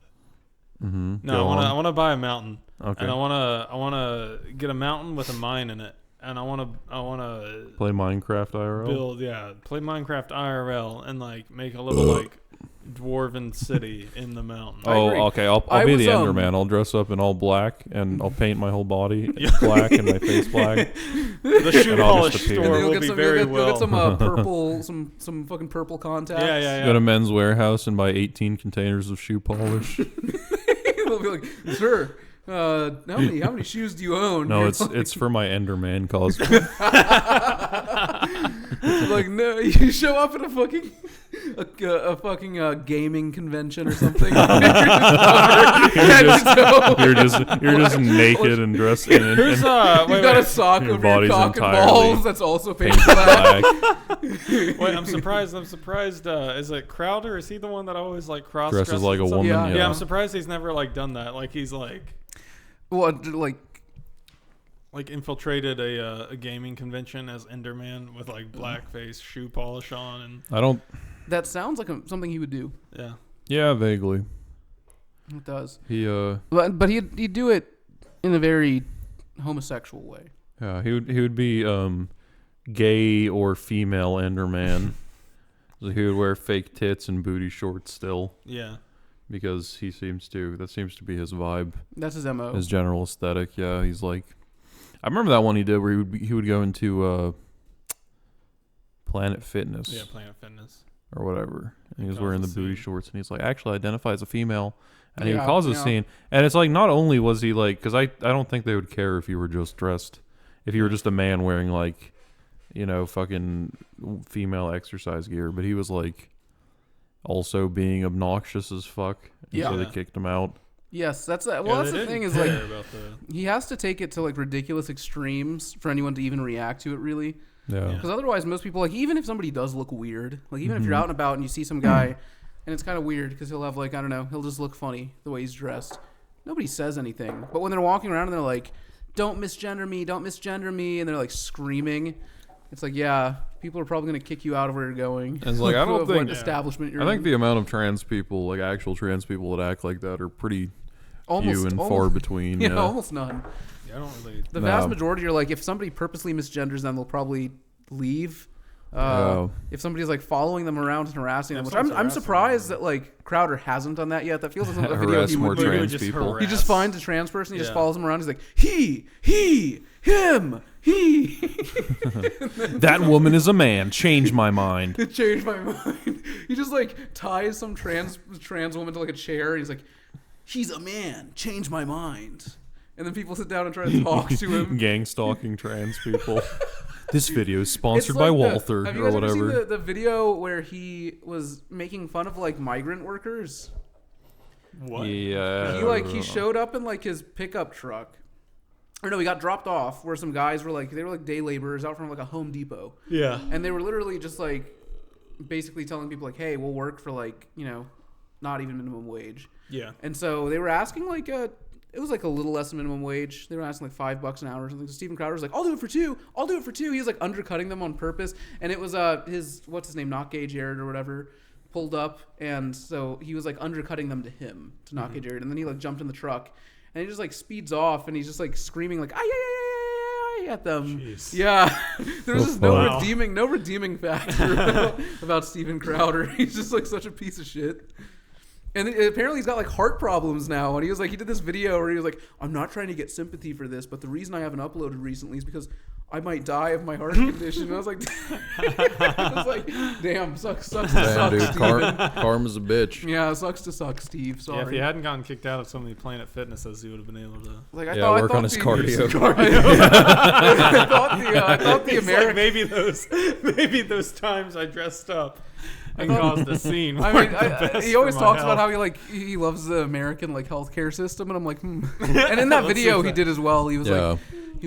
Mm-hmm. No, I want to buy a mountain, Okay. and I want to get a mountain with a mine in it, and I want to Play Minecraft IRL. play Minecraft IRL, and like make a little like dwarven city in the mountain. I agree. Oh, okay. I'll I be was, the Enderman. I'll dress up in all black, and I'll paint my whole body black and my face black. The shoe And I'll polish just appear. store You'll will get be some, very you'll well. get some purple, some fucking purple contacts. Yeah. Go to Men's Warehouse and buy 18 containers of shoe polish. They'll be like, "Sir, how many shoes do you own?" No, You're it's for my Enderman cosplay. like, no, you show up at a fucking gaming convention or something. You're just naked and dressed in it. Here's You got a sock Your over your body's cock and entirely balls that's also painted painted black. black. Wait, I'm surprised. Is it Crowder? Is he the one that always like cross Dresses like a woman. Yeah. Yeah. Yeah, I'm surprised he's never like done that. Like he's like What, like, infiltrated a gaming convention as Enderman with like blackface shoe polish on and I don't. that sounds like something he would do. yeah. Yeah, vaguely. It does. He But he'd do it in a very homosexual way. Yeah, he would be gay or female Enderman. So he would wear fake tits and booty shorts still Yeah. because that seems to be his vibe, That's his MO. his general aesthetic. Yeah, he's like, I remember that one he did where he would go into Planet Fitness Yeah, Planet Fitness. or whatever, and he was Cause wearing a the booty scene. shorts, and he's like, actually identify as a female. And he would Yeah, cause a yeah. scene, and it's like not only was he like, because I don't think they would care if you were just dressed, if you were just a man wearing like fucking female exercise gear, but he was like also being obnoxious as fuck. And Yeah. so they kicked him out. Yes, that's well. That's the thing is like about that. he has to take it to like ridiculous extremes for anyone to even react to it. Really. Yeah. Because otherwise, most people, like, even if somebody does look weird, like, even if you're out and about and you see some guy, and it's kind of weird because he'll have, like, I don't know, he'll just look funny the way he's dressed. Nobody says anything. But when they're walking around and they're like, don't misgender me, and they're, like, screaming, it's like, yeah, people are probably going to kick you out of where you're going. And it's like, I don't of think... what establishment you're I think in. the amount of trans people, like actual trans people that act like that are pretty few and far almost, between. Yeah, almost none. Yeah, I don't really. The vast majority are like, if somebody purposely misgenders them, they'll probably leave. If somebody's like following them around and harassing them, which I'm surprised that like Crowder hasn't done that yet. That feels like a video Harass he more would do. trans people. He just finds a trans person, he just Yeah. follows them around. He's like, he, him, he. That woman is a man. Change my mind. It changed my mind. He just like ties some trans woman to like a chair. And he's like, he's a man. Change my mind. And then people sit down and try to talk to him. Gang stalking trans people. This video is It's sponsored like by Walther have you or guys ever whatever. seen the video where he was making fun of like migrant workers? What? Yeah. He showed up in like his pickup truck. Or no, he got dropped off where some guys were like, they were like day laborers out from like a Home Depot. Yeah. And they were literally just like basically telling people like, hey, we'll work for like, not even minimum wage. Yeah. And so they were asking like it was like a little less than minimum wage. They were asking like $5 an hour or something. So Steven Crowder was like, I'll do it for $2. He was like undercutting them on purpose. And it was what's his name, Not Gay Jared or whatever, pulled up. And so he was like undercutting them to him, to Not Gay Jared. And then he like jumped in the truck and he just like speeds off and he's just like screaming like, ay, at them. Jeez. Yeah. There was just Wow. no redeeming factor about Steven Crowder. He's just like such a piece of shit. And apparently he's got like heart problems now. And he did this video where he was like, I'm not trying to get sympathy for this, but the reason I haven't uploaded recently is because I might die of my heart condition. And I was like, damn, sucks to Damn, suck, dude. Steven. Karma's a bitch. Yeah, sucks to suck, Steve. Sorry. Yeah, if he hadn't gotten kicked out of so many Planet Fitnesses, he would have been able to. Like, Yeah, work on his cardio. I thought the It's American. like maybe those times I dressed up and caused a scene. I weren't mean, the best he always for my talks about health. how he loves the American like healthcare system, and I'm like, And in that video he did as well. He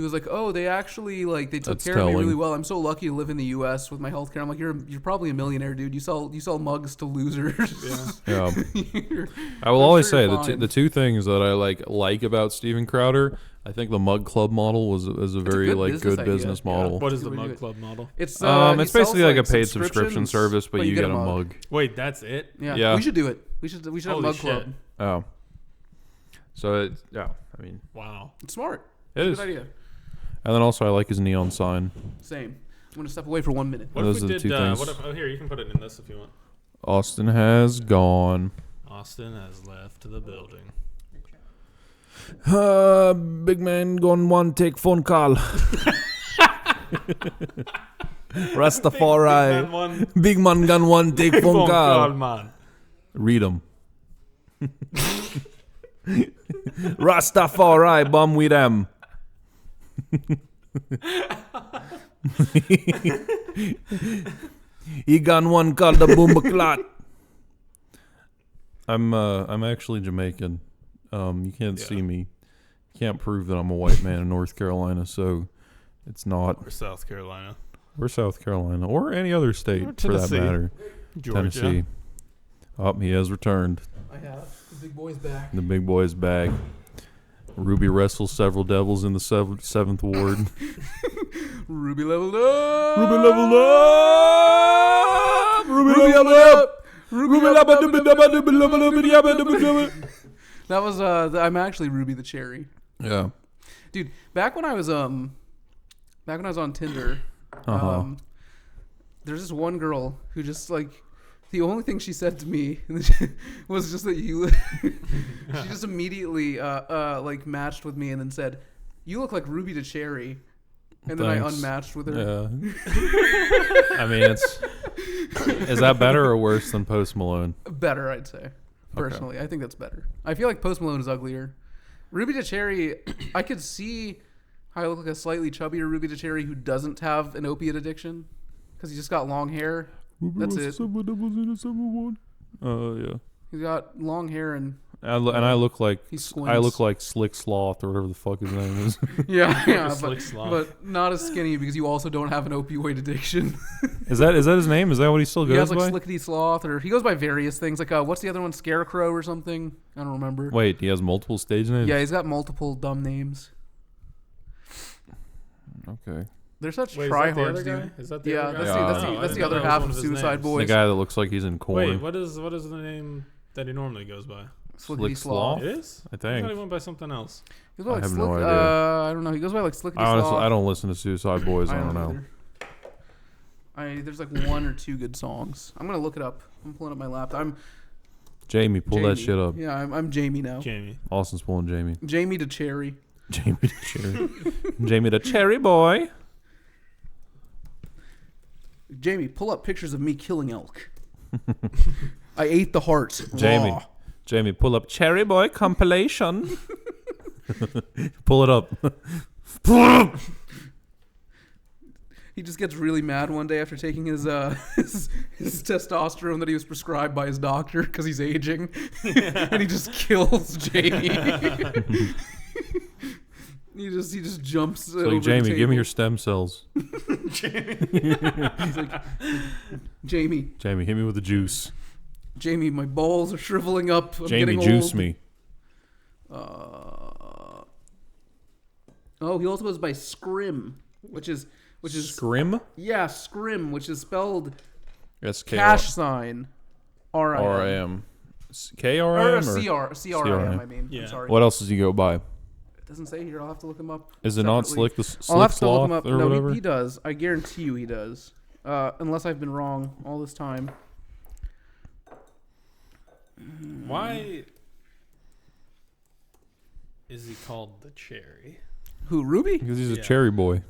was like, oh, they actually like they took That's care of me telling. really well. I'm so lucky to live in the U.S. with my healthcare. I'm like, you're probably a millionaire, dude. You sell mugs to losers. Yeah. Yeah. I will always say you're fine. the two things that I like about Steven Crowder. I think the Mug Club model is a very good good business business idea. model. What is the Really Mug good. Club model? It's It's basically like a paid subscription subscriptions, service, but you get a mug. Wait, that's it? Yeah, we should do it. We should have Holy Mug shit. Club. Oh. So I mean, Wow. It's smart. it Good is. idea. And then also I like his neon sign. Same. I'm gonna step away for 1 minute. What Those if are we the did? two things. What if? Oh, here you can put it in this if you want. Austin has gone. Austin has left the building. Big man gone one take phone call. Rastafari. One Big man gone one take phone call. man. Read them. Rastafari, bum with them. He gone one called the Boomba I'm actually Jamaican. You can't see me. Can't prove that I'm a white man in North Carolina, so it's not. Or South Carolina. Or South Carolina, or any other state Or for that Tennessee. matter. Georgia. Tennessee. Oh, he has returned. I have the big boy's back. The big boy's back. Ruby wrestles several devils in the seventh ward. Ruby leveled up. Ruby leveled up. Ruby leveled up. Ruby leveled up. That was I'm actually Ruby the Cherry. Yeah. Dude, back when I was on Tinder, there's this one girl who just like the only thing she said to me was just that you she just immediately like matched with me and then said, "You look like Ruby the Cherry." And then I Thanks. unmatched with her. Yeah. I mean, is that better or worse than Post Malone? Better, I'd say. Personally, I think that's better. I feel like Post Malone is uglier. Ruby the Cherry, I could see How I look like a slightly chubbier Ruby the Cherry who doesn't have an opiate addiction because he just got long hair. That's it. Yeah. He's got long hair and I look like he squints. I look like Slick Sloth or whatever the fuck his name is. yeah, Slick Sloth. but not as skinny because you also don't have an opioid addiction. Is that his name? Is that what he still He has goes like by? Slickety Sloth, or he goes by various things. Like what's the other one? Scarecrow or something? I don't remember. Wait, he has multiple stage names? Yeah, he's got multiple dumb names. Okay. They're such Wait, tryhards, is that the other dude. guy? Is that the Yeah, other guy? that's the I other didn't know half that of was one his Suicide names. Boys. The guy that looks like he's in corn. Wait, what is the name that he normally goes by? Slickety Slick Sloth. Sloth? It is? I I think. thought he went by something else. He goes by, I like, have Slick, no idea. I don't know. He goes by like Slickety Honestly, Sloth. I don't listen to Suicide Boys. I don't know. either. There's like one or two good songs. I'm gonna look it up. I'm pulling up my laptop. I'm Jamie, pull that Jamie. shit up. Yeah, I'm Jamie now. Jamie. Austin's pulling Jamie. Jamie to Cherry. Jamie the Cherry. Jamie the Cherry Boy. Jamie, pull up pictures of me killing elk. I ate the heart. Jamie. Raw. Jamie, pull up Cherry Boy compilation. Pull it up. He just gets really mad one day after taking his his testosterone that he was prescribed by his doctor because he's aging, and he just kills Jamie. he just jumps. It's over like, Jamie, the give me your table. stem cells. He's like, Jamie, Jamie, hit me with the juice. Jamie, my balls are shriveling up. I'm Jamie, getting juice old. me. Oh, he also goes by Scrim, which is Scrim? yeah, Scrim, which is spelled S-K-R- cash sign R-I-M. R-I-M. Or K-R-I-M? C-R-I-M, I mean. Yeah. I'm sorry. What else does he go by? It doesn't say here. I'll have to look him up. Is it not separately. Slick I'll have to look Sloth him up. or No, whatever? he does. I guarantee you he does. Unless I've been wrong all this time. Why is he called the Cherry? Who, Ruby? Because he's a Yeah. cherry boy.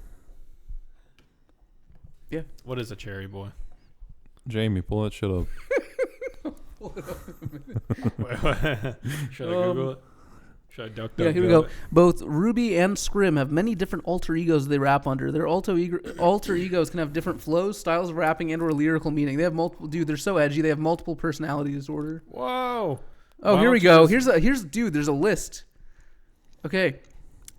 What is a cherry boy? Jamie, pull that shit up. Should I Google it? Should I duck Yeah, here we go. Both Ruby and Scrim have many different alter egos they rap under. Their alter egos can have different flows, styles of rapping, and/or lyrical meaning. They have multiple. Dude, they're so edgy. They have multiple personality disorder. Whoa. Oh, Why here we don't go. you Here's dude. There's a list. Okay,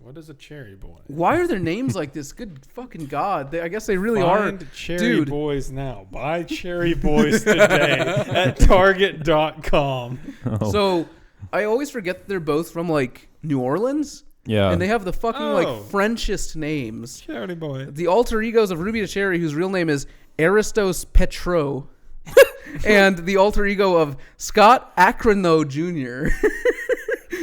What is a cherry boy? why are their names like this? Good fucking god. I guess they really are. Find cherry Dude. boys now. Buy cherry boys today at Target.com. Oh. So I always forget that they're both from like New Orleans, Yeah. and they have the fucking Oh. like Frenchest names. Cherry boy. The alter egos of Ruby the Cherry, whose real name is Aristos Petro, and the alter ego of Scott Acrono Jr.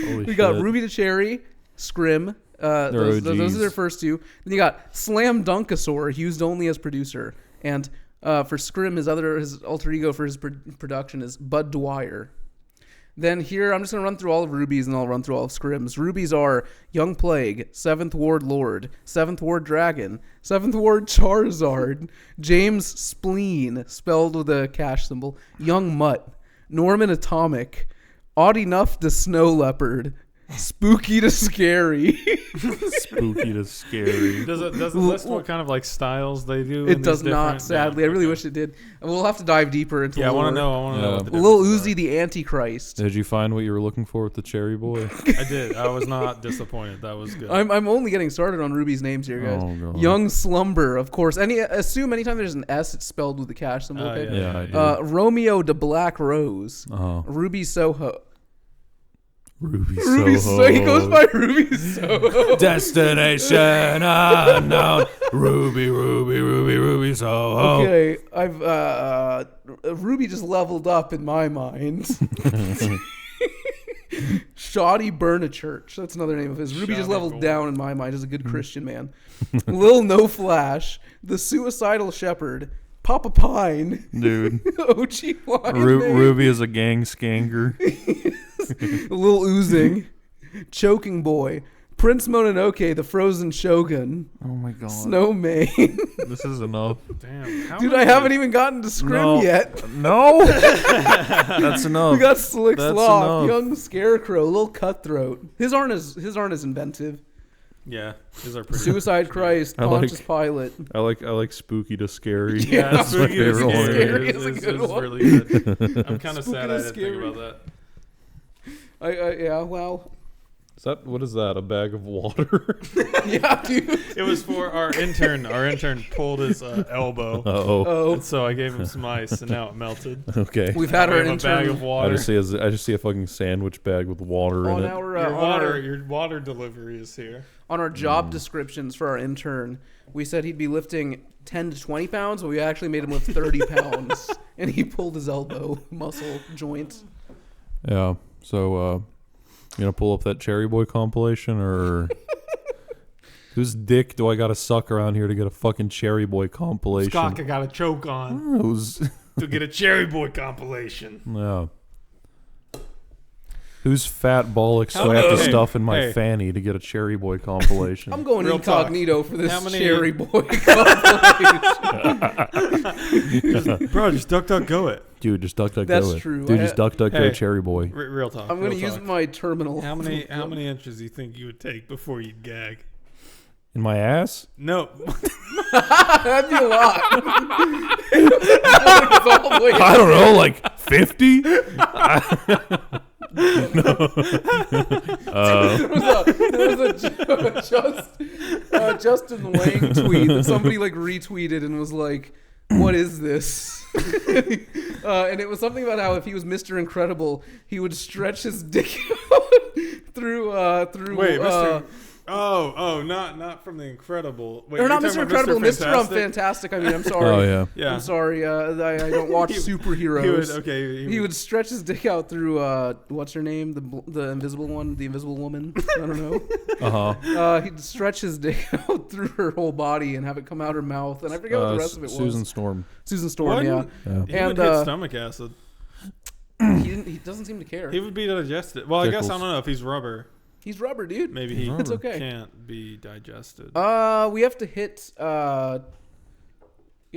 Holy We got shit. Ruby the Cherry, Scrim. Those are OGs. their first two. Then you got Slam Dunkasaur, used only as producer, and for Scrim, his alter ego for his production is Bud Dwyer. Then here, I'm just going to run through all of Ruby's and I'll run through all of Scrim's. Ruby's are Young Plague, 7th Ward Lord, 7th Ward Dragon, 7th Ward Charizard, James Spleen, spelled with a cash symbol, Young Mutt, Norman Atomic, Odd Enough to Snow Leopard, Spooky to Scary. Spooky to scary. Does it list what kind of like styles they do? It does not, sadly. I really Okay. wish it did. We'll have to dive deeper into Yeah, I lore. want to know. I want to know. Yeah. What the Lil differences Uzi the Antichrist. Did you find what you were looking for with the cherry boy? are. I did. I was not disappointed. That was good. I'm only getting started on Ruby's names here, guys. Oh, God. Young Slumber, of course. Assume anytime there's an S, it's spelled with the cash symbol. Oh, Okay. Yeah, I do. Romeo de Black Rose. Uh-huh. Ruby Soho. Ruby Ruby Soho. Soho. He goes by Ruby Soho. Destination unknown. Ruby Soho. Okay, I've Ruby just leveled up in my mind. Shoddy Burnachurch. That's another name of his. Ruby just Shoddy leveled boy. down in my mind as a good Christian man. Lil No Flash, the Suicidal Shepherd, Papa Pine, Dude. OG Lion Man, Ruby is a gang skanker. Lil Oozing, Choking Boy, Prince Mononoke, the Frozen Shogun, Oh my god. Snowman. This is enough. Damn. How Dude, many- I haven't even gotten to Scrim No. yet. No. That's enough. We got Slick That's Sloth, enough. Young Scarecrow, Lil Cutthroat. His aren't as inventive. Yeah, these are pretty. Suicide Christ, I like- Pontius Pilate. I like spooky to scary. Yeah, That's my spooky to favorite one. scary is a good is one. really good. I'm kind of Spooky sad to I didn't scary. think about that. Yeah, well, What is that? A bag of water? yeah, dude. It was for our intern. Our intern pulled his elbow, Oh, and so I gave him some ice, and now it melted. okay. We've had our I have a bag intern of I water. just see a fucking sandwich bag with water on in it. our Your water delivery is here. on our job descriptions for our intern. We said he'd be lifting 10 to 20 pounds, but we actually made him lift 30 pounds, and he pulled his elbow muscle joint. Yeah. So, you gonna pull up that Cherry Boy compilation, or whose dick do I gotta suck around here to get a fucking Cherry Boy compilation? Scott, I got a choke on Who's to get a Cherry Boy compilation. yeah. Whose fat bollocks do How I have to many- stuff in my hey. fanny to get a Cherry Boy compilation? I'm going Real talk. incognito for this How many- Cherry Boy compilation. Bro, just duck go it. Dude, just duck go That's it. true. Dude, just duck go Hey. Cherry Boy. Real talk. I'm going to real use talk. my terminal. How many inches do you think you would take before you'd gag? In my ass? No. That'd be a lot. It's all the way I don't know, like 50? There was a Justin Lang tweet that somebody like retweeted and was like, "What is this?" And it was something about how if he was Mr. Incredible, he would stretch his dick out through. Wait, Mr. Not from The Incredible. Wait, Or not you're Mr. talking Incredible, about Mr. Fantastic. I mean, I'm sorry. Oh, yeah. Yeah. I'm sorry. I don't watch superheroes. He He would stretch his dick out through what's her name, the invisible one, the invisible woman. I don't know. Uh-huh. He'd stretch his dick out through her whole body and have it come out her mouth, and I forget what the rest of it was. Susan Storm. Susan Storm, yeah. Yeah. He And, would hit stomach acid. He doesn't seem to care. He would be digested. Well, I guess I Tickles. don't know if he's rubber. He's rubber, dude. Maybe he It's okay. can't be digested. We have to hit. We have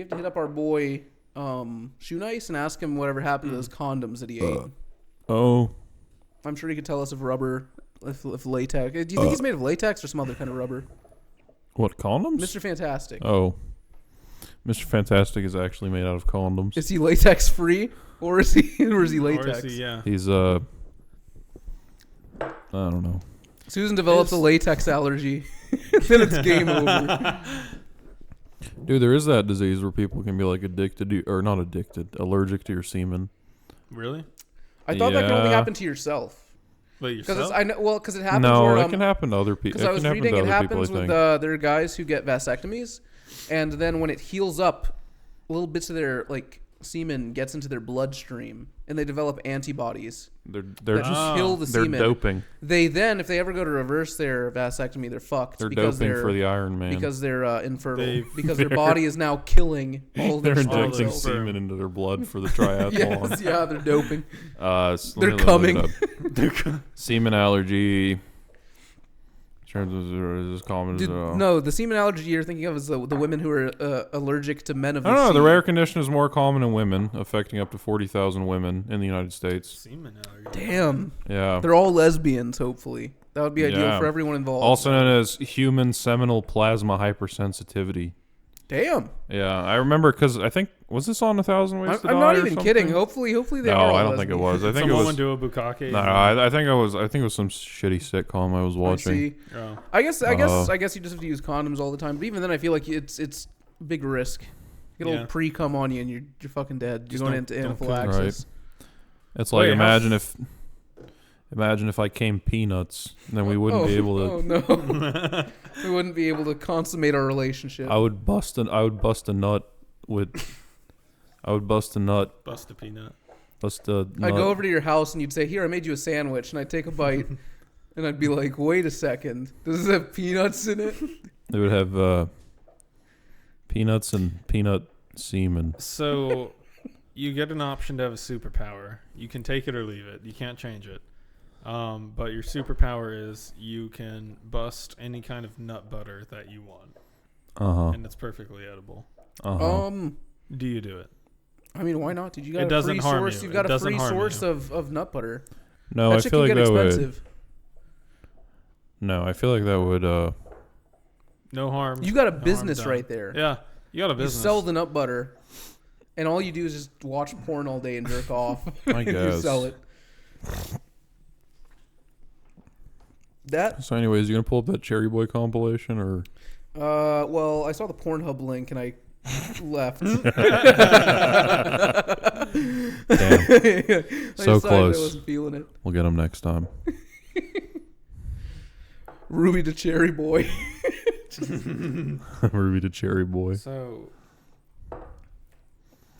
to hit up our boy Shoe Nice and ask him whatever happened to those condoms that he ate. Oh. I'm sure he could tell us if rubber, if latex. Do you think he's made of latex or some other kind of rubber? What, condoms? Mr. Fantastic. Oh. Mr. Fantastic is actually made out of condoms. Is he latex free or is he latex? Or is he, yeah. He's, I don't know. Susan develops a latex allergy, then it's game over. Dude, there is that disease where people can be like addicted to, or not addicted, allergic to your semen. Really? I thought that could only Yeah. happen to yourself. Wait, Because yourself? I know, well, because it happens. No, where, it can happen to other people. Because I was reading it happens with think. there are guys who get vasectomies, and then when it heals up, little bits of their like semen gets into their bloodstream, and they develop antibodies They're that just kill the they're semen. doping. They then, if they ever go to reverse their vasectomy, they're fucked. They're because doping they're, for the Iron Man. because they're infertile. They've- Because their body is now killing all they're their sperm injecting cells. semen into their blood for the triathlon. Yes, yeah, they're doping. They're coming. Semen allergy. Is as common Dude, as no, the semen allergy you're thinking of is the women who are allergic to men of I the don't know. sea. The rare condition is more common in women, affecting up to 40,000 women in the United States. Semen allergy. Damn. Yeah. They're all lesbians, hopefully. That would be ideal Yeah. for everyone involved. Also known as human seminal plasma hypersensitivity. Damn. Yeah, I remember because I think was this on 1,000 Ways to Die? I'm not or even something? kidding. Hopefully they No, are all I don't think it lesbians. was. I think Some it woman was. do a bukkake. No, I think it was some shitty sitcom I was I watching. see. Oh. I guess you just have to use condoms all the time. But even then, I feel like it's a big risk. Get a Yeah. little pre-cum on you and you're fucking dead. You're Just going don't- into don't cook. anaphylaxis. It's like Wait, imagine if I came peanuts, then we wouldn't be able to. Oh no, we wouldn't be able to consummate our relationship. I would bust a nut with. I would bust a nut. Bust a peanut. Bust a nut. I'd go over to your house and you'd say, "Here, I made you a sandwich," and I'd take a bite, and I'd be like, "Wait a second, does this have peanuts in it?" It would have peanuts and peanut semen. So, you get an option to have a superpower. You can take it or leave it. You can't change it. But your superpower is you can bust any kind of nut butter that you want, and it's perfectly edible. Do you do it? I mean, why not? Did you got It a doesn't free harm source? you. You've It got a doesn't free harm source you. of nut butter. No, That I shit feel can like get that would. expensive. No, I feel like that would No harm. You got a no harm business done. right there. Yeah, you got a You business. sell the nut butter, and all you do is just watch porn all day and jerk off. I and you guess. sell it. That So, anyways, you gonna pull up that Cherry Boy compilation or? well, I saw the Pornhub link and I left. Damn. I So decided close. I wasn't feeling it. We'll get him next time. Ruby to Cherry Boy. Ruby to Cherry Boy. So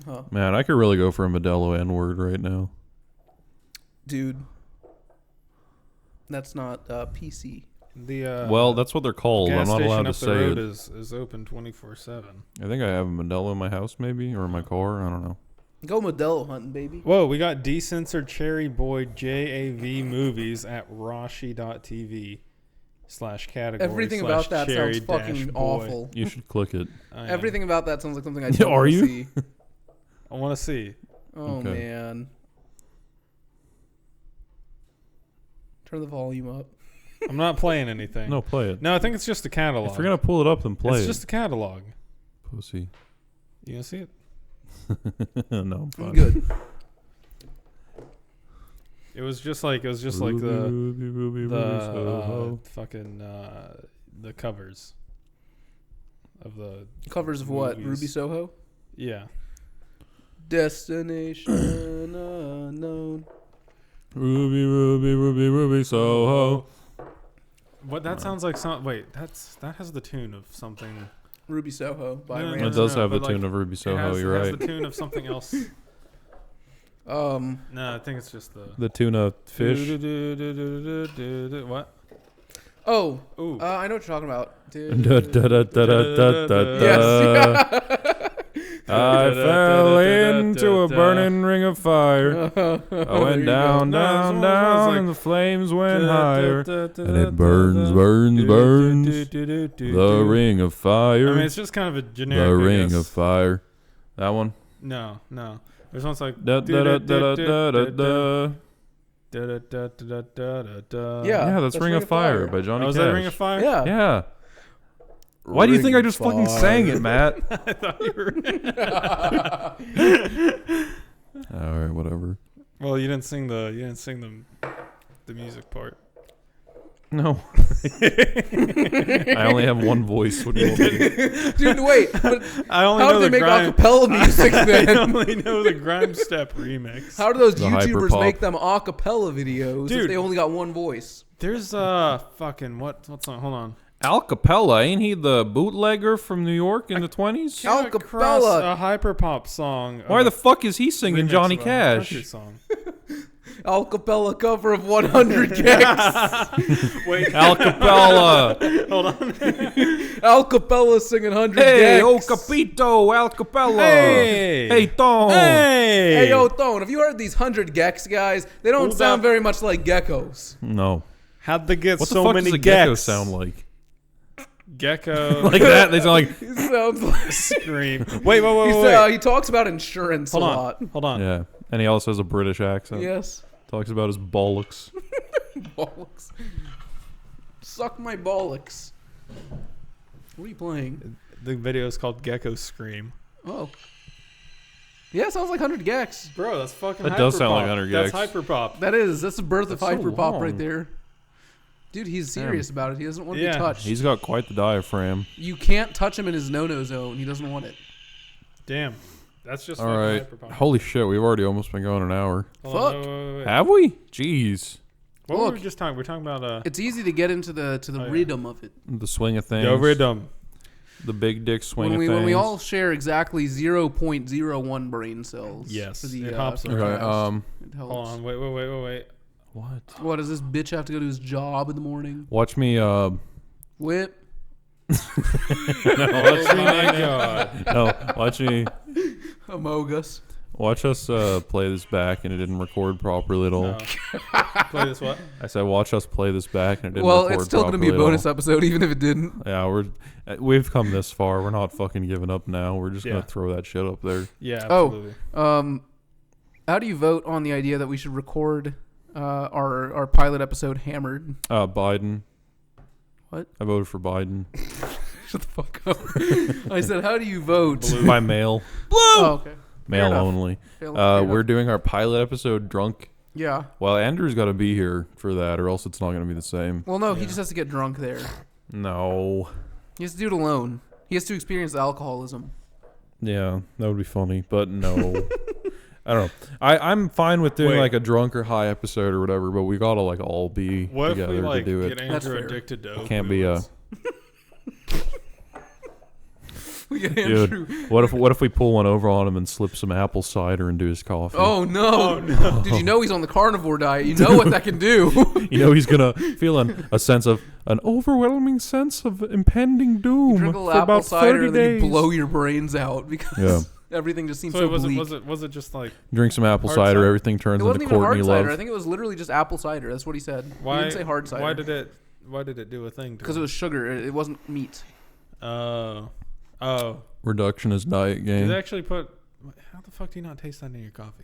Huh. Man, I could really go for a Modelo N-word right now. Dude. That's not PC. the Well, that's what they're called. I'm gas not station allowed to up the say road it. is open 24/7. I think I have a Modelo in my house, maybe, or in my car. I don't know. Go Modelo hunting, baby. Whoa, we got decensored Cherry Boy JAV movies at Rashi.tv/category. Everything about that sounds fucking awful. You should click it. Everything about that sounds like something I don't Are want to you? see. I want to see. Oh, Okay. man. Turn the volume up. I'm not playing anything. No, play it. No, I think it's just the catalog. If you're gonna pull it up, then play it's it. just the catalog. Pussy. You gonna see it? No, I'm fine. I'm good. It was just like the fucking the covers of the Covers of what? movies. Ruby Soho? Yeah. Destination unknown. Ruby, Ruby, Ruby, Ruby, Soho. What that sounds like? Wait, that has the tune of something. Ruby Soho by No, Rand. It does have a but tune like, of Ruby It Soho. has, You're it has right. the tune of something else. No, I think it's just the The fish. What? Oh, Ooh. I know what you're talking about. Da, da, da, da, da, da, da, Yes. I fell into a burning ring of fire. I went down, down, down, and the flames went higher. And it burns, burns, burns. The ring of I fire. mean, it's just kind of a generic. The I ring guess. of fire. That one. No. There's one's like. Da, da, da, da, da, da, da. Yeah, that's Ring of Fire by Johnny Oh, was Cash. that Ring of Fire? Yeah. Yeah. Why do you think I just fucking sang it, Matt? I thought you were. All right, whatever. Well, you didn't sing the music part. No. I only have one voice. What do you want me to do? Dude, wait. But I only how know do they the make grime. acapella music I then? only know the grime step remix. How do those The YouTubers hyperpop. make them acapella videos if Dude. they only got one voice? There's fucking what's on? Hold on. Al Capella, ain't he the bootlegger from New York in the 20s? Al Came across Capella. a hyperpop song. Why the fuck is he singing remix Johnny of a country Cash? song. Acapella cover of 100 Gex. Wait, Al Capella. hold on. Acapella singing 100 Hey, Gex. oh Capito, Al Capella. Hey. Hey, Tom. Hey, Hey, yo, Thone, have you heard these 100 Gex guys? They don't Hold sound up. very much like geckos. No. How'd they get What so the fuck many does a gecko Gex? sound like? Gecko. Like that? They sound like... He sounds like... Scream. Wait. He talks about insurance Hold a on. lot. Hold on. Yeah. And he also has a British accent. Yes. Talks about his bollocks. Bollocks. Suck my bollocks. What are you playing? The video is called Gecko Scream. Oh. Yeah, sounds like 100 Gex. Bro, that's fucking That does sound like 100 That's Gex. hyperpop. That's the birth of That's so hyperpop long. right there. Dude, he's serious about it. He doesn't want to Yeah. be touched. He's got quite the diaphragm. You can't touch him in his no-no zone. He doesn't want it. Damn. That's just All fucking right. hyperpop. Holy shit, we've already almost been going an hour. Hold on, Fuck. wait. Have we? Jeez. What were Look. we just talking? We're talking about It's easy to get into the Oh, yeah. rhythm of it. The swing of things. the rhythm. The big dick swing When of things. we all share exactly 0.01 brain cells. Yes, For the, it helps for the Okay, podcast. It helps. Hold on. Wait. What? What, does this bitch have to go to his job in the morning? Watch me, Whip. Oh my god. no, watch me, Amogus. watch us, play this back and it didn't record properly at all. No. Play this what? I said, watch us play this back and it didn't Well, record it's still going to be a properly at bonus episode, even if it didn't. all. Yeah, we've come this far. We're not fucking giving up now. We're just Yeah. gonna throw that shit up there. Yeah, Oh. absolutely. How do you vote on the idea that we should record our pilot episode hammered? Biden. What? I voted for Biden. Shut the fuck up. I said, how do you vote? Blue. By mail. Oh, okay. Mail enough. only. Fair We're enough. doing our pilot episode drunk. Yeah. Well, Andrew's got to be here for that, or else it's not going to be the same. Well, no, he Yeah. just has to get drunk there. No. He has to do it alone. He has to experience the alcoholism. Yeah, that would be funny, but no. I don't know. I'm fine with doing Wait. like a drunk or high episode or whatever, but we gotta like all be What if together we like to do get it. That's Andrew fair. addicted to Can't be opioids? We get Dude, Andrew. what if we pull one over on him and slip some apple cider into his coffee? Oh no. Oh, no. Did you know he's on the carnivore diet? You know what that can do. You know he's gonna feel an overwhelming sense of impending doom Drink a for little apple about cider 30 and then days. you blow your brains out because Yeah. everything just seems So so it bleak. was it just like Drink some apple Hard cider, cider? everything turns It wasn't into even hard Courtney cider. love. I think it was literally just apple cider. That's what he said. He why didn't say hard cider. why did it do a thing? Because it was sugar. It wasn't meat. Oh. Reductionist diet Did game. they actually put? How the fuck do you not taste that in your coffee?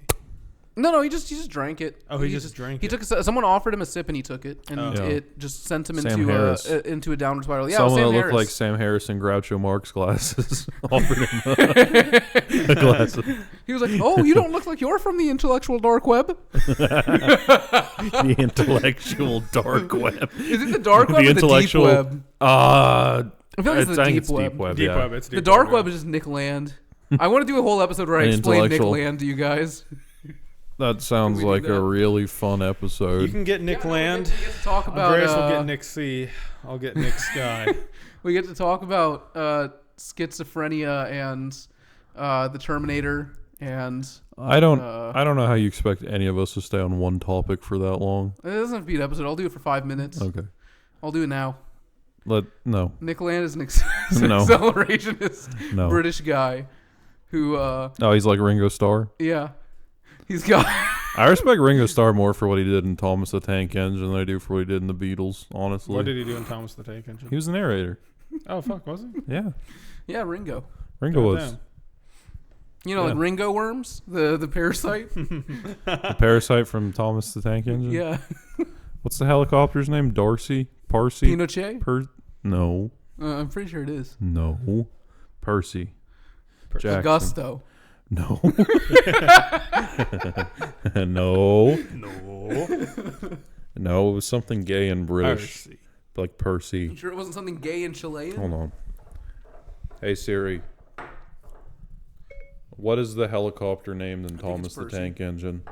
No, he just drank it. Oh, he just drank He it. took someone offered him a sip and he took it, and Oh. Yeah. it just sent him Sam into Harris. into a downward spiral. Yeah, Someone Sam that looked Harris. like Sam Harris in Groucho Marx glasses offered him a glass of He was like, "Oh, you don't look like you're from the intellectual dark web. the intellectual dark web. Is it the dark web The or the deep intellectual- web? I I feel like it's the think deep it's web. deep web. Deep yeah. web. It's The deep dark web. web is just Nick Land. I want to do a whole episode where I An explain Nick intellectual- Land to you guys. That sounds Can we like do a that? really fun You episode. can get Nick Yeah, no, Land. we get to talk about. Andreas will get Nick C. I'll get Nick Sky. We get to talk about schizophrenia and the Terminator and I don't uh, know how you expect any of us to stay on one topic for that long. it doesn't have to be an episode. I'll do it for 5 minutes. Okay. I'll do it now. No. Nick Land is an No. accelerationist No. British guy who, Oh, he's like Ringo Starr. yeah, he's got. I respect Ringo Starr more for what he did in Thomas the Tank Engine than I do for what he did in the Beatles, honestly. What did he do in Thomas the Tank Engine? He was the narrator. Oh fuck, was he? Yeah. Yeah, Ringo. Ringo was. Goddamn. You know, like Yeah. Ringo worms, the parasite. The parasite from Thomas the Tank Engine. Yeah, What's the helicopter's name? Darcy? Parcy? Pinochet. No. I'm pretty sure it is. No. Percy. Jackson. Augusto. No. No. No. No, it was something gay and British. Percy. Like Percy. I'm sure it wasn't something gay and Chilean. Hold on. Hey Siri. What is the helicopter named in Thomas it's the Percy. Tank Engine?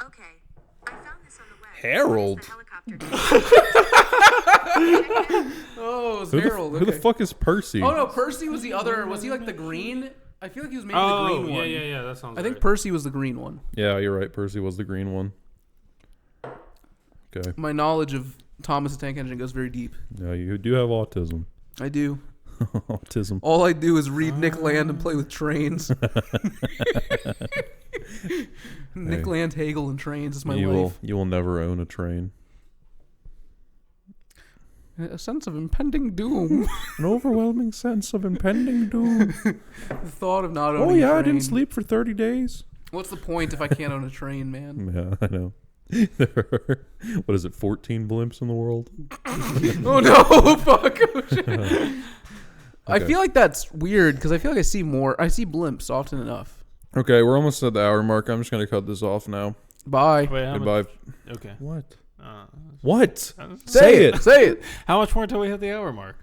Okay, I found this on the web. Harold. What is the helicopter? Oh, it was Who Harold. the okay. fuck is Percy? Oh no, Percy was the other. Was he like the green? I feel like he was maybe the Oh green yeah, one. yeah. That sounds. I think right. Percy was the green one. Yeah, you're right. Percy was the green one. Okay. My knowledge of Thomas the Tank Engine goes very deep. Yeah, you do have autism. I do. Autism. All I do is read Nick Land and play with trains. Nick Hey. Land, Hegel, and trains is my you life. will never own a train. A sense of impending doom. An overwhelming sense of impending doom. The thought of not owning Oh a yeah, train. I didn't sleep for 30 days. What's the point if I can't own a train, man? Yeah, I know. What is it? 14 blimps in the world. Oh no! Fuck! Oh, shit. I Okay. feel like that's weird because I feel like I see blimps often enough. Okay, we're almost at the hour mark. I'm just gonna cut this off now. Bye. Wait, how Goodbye. much? Okay. What? Uh, What? Say it. Say it. How much more until we hit the hour mark?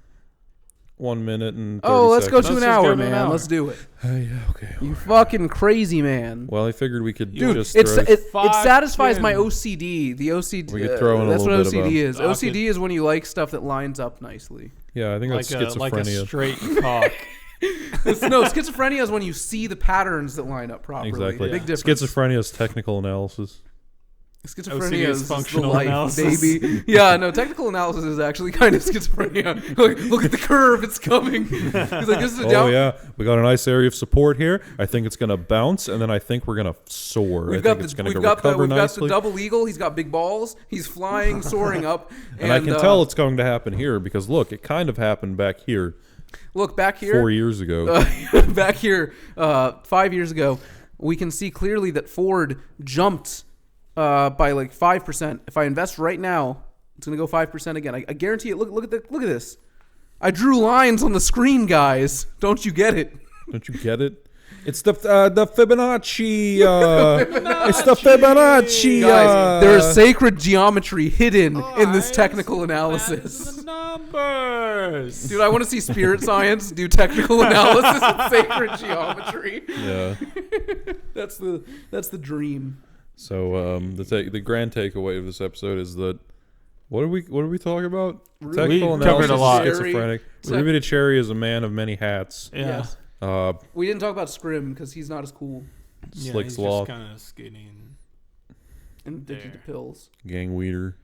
1 minute and 30 Oh, let's go seconds. to an Let's just hour, go to an man. hour. Let's do it. Yeah, okay. You fucking crazy man. Well, I figured we could Dude, just it Five, satisfies my 10. OCD. The OCD. We could throw in a that's what little bit of OCD a- is. I could- OCD is when you like stuff that lines up nicely. Yeah, I think that's Like a schizophrenia. straight cock. No, schizophrenia is when you see the patterns that line up properly. Exactly. Big difference. Schizophrenia is technical analysis. Schizophrenia OCD is is functional the life, analysis. baby. Yeah, no, technical analysis is actually kind of schizophrenia. Look at the curve, it's coming. He's like, this is a Oh down. yeah, we got a nice area of support here. I think it's gonna bounce, and then I think we're gonna soar. We've I got think it's the gonna we've go got the recover we've got the nicely. double eagle. He's got big balls. He's flying, soaring up. And I can tell it's going to happen here because look, it kind of happened back here Look back here. 4 years ago. Back here, 5 years ago, we can see clearly that Ford jumped by like 5%. If I invest right now, It's gonna go 5% again. I guarantee it. Look at this. I drew lines on the screen, guys. Don't you get it? Don't you get it? It's the Fibonacci. It's the Fibonacci. Guys, there is sacred geometry hidden in this technical analysis. The numbers. Dude, I want to see spirit science do technical analysis of sacred geometry. Yeah. That's the dream. So the grand takeaway of this episode is that what did we talk about? We Technical covered analysis a of lot. schizophrenic. Ruby Cherry is a man of many hats. Yeah. Yes. We didn't talk about Scrim because he's not as cool Yeah, Slick he's Sloth, just kind of skinny. and addicted to There. pills. gang weeder.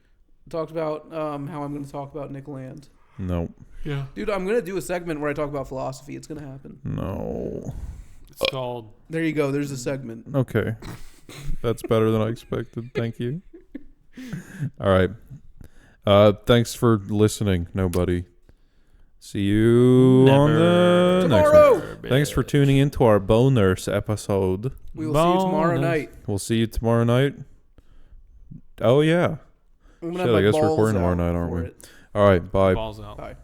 Talked about how I'm going to talk about Nick Land. No, Yeah. Dude, I'm going to do a segment where I talk about philosophy. It's going to happen. no. It's called. There you go. There's a segment. Okay, that's better than I expected. Thank you. All right. Thanks for listening, nobody. See you on the next Tomorrow. one. Thanks for tuning in to our bonus episode. We will see you tomorrow Bonus. night. We'll see you tomorrow night. Oh yeah. I'm gonna Shit, have my I guess we're balls recording tomorrow out night, aren't for we? it. All right. Bye. Balls out. Bye.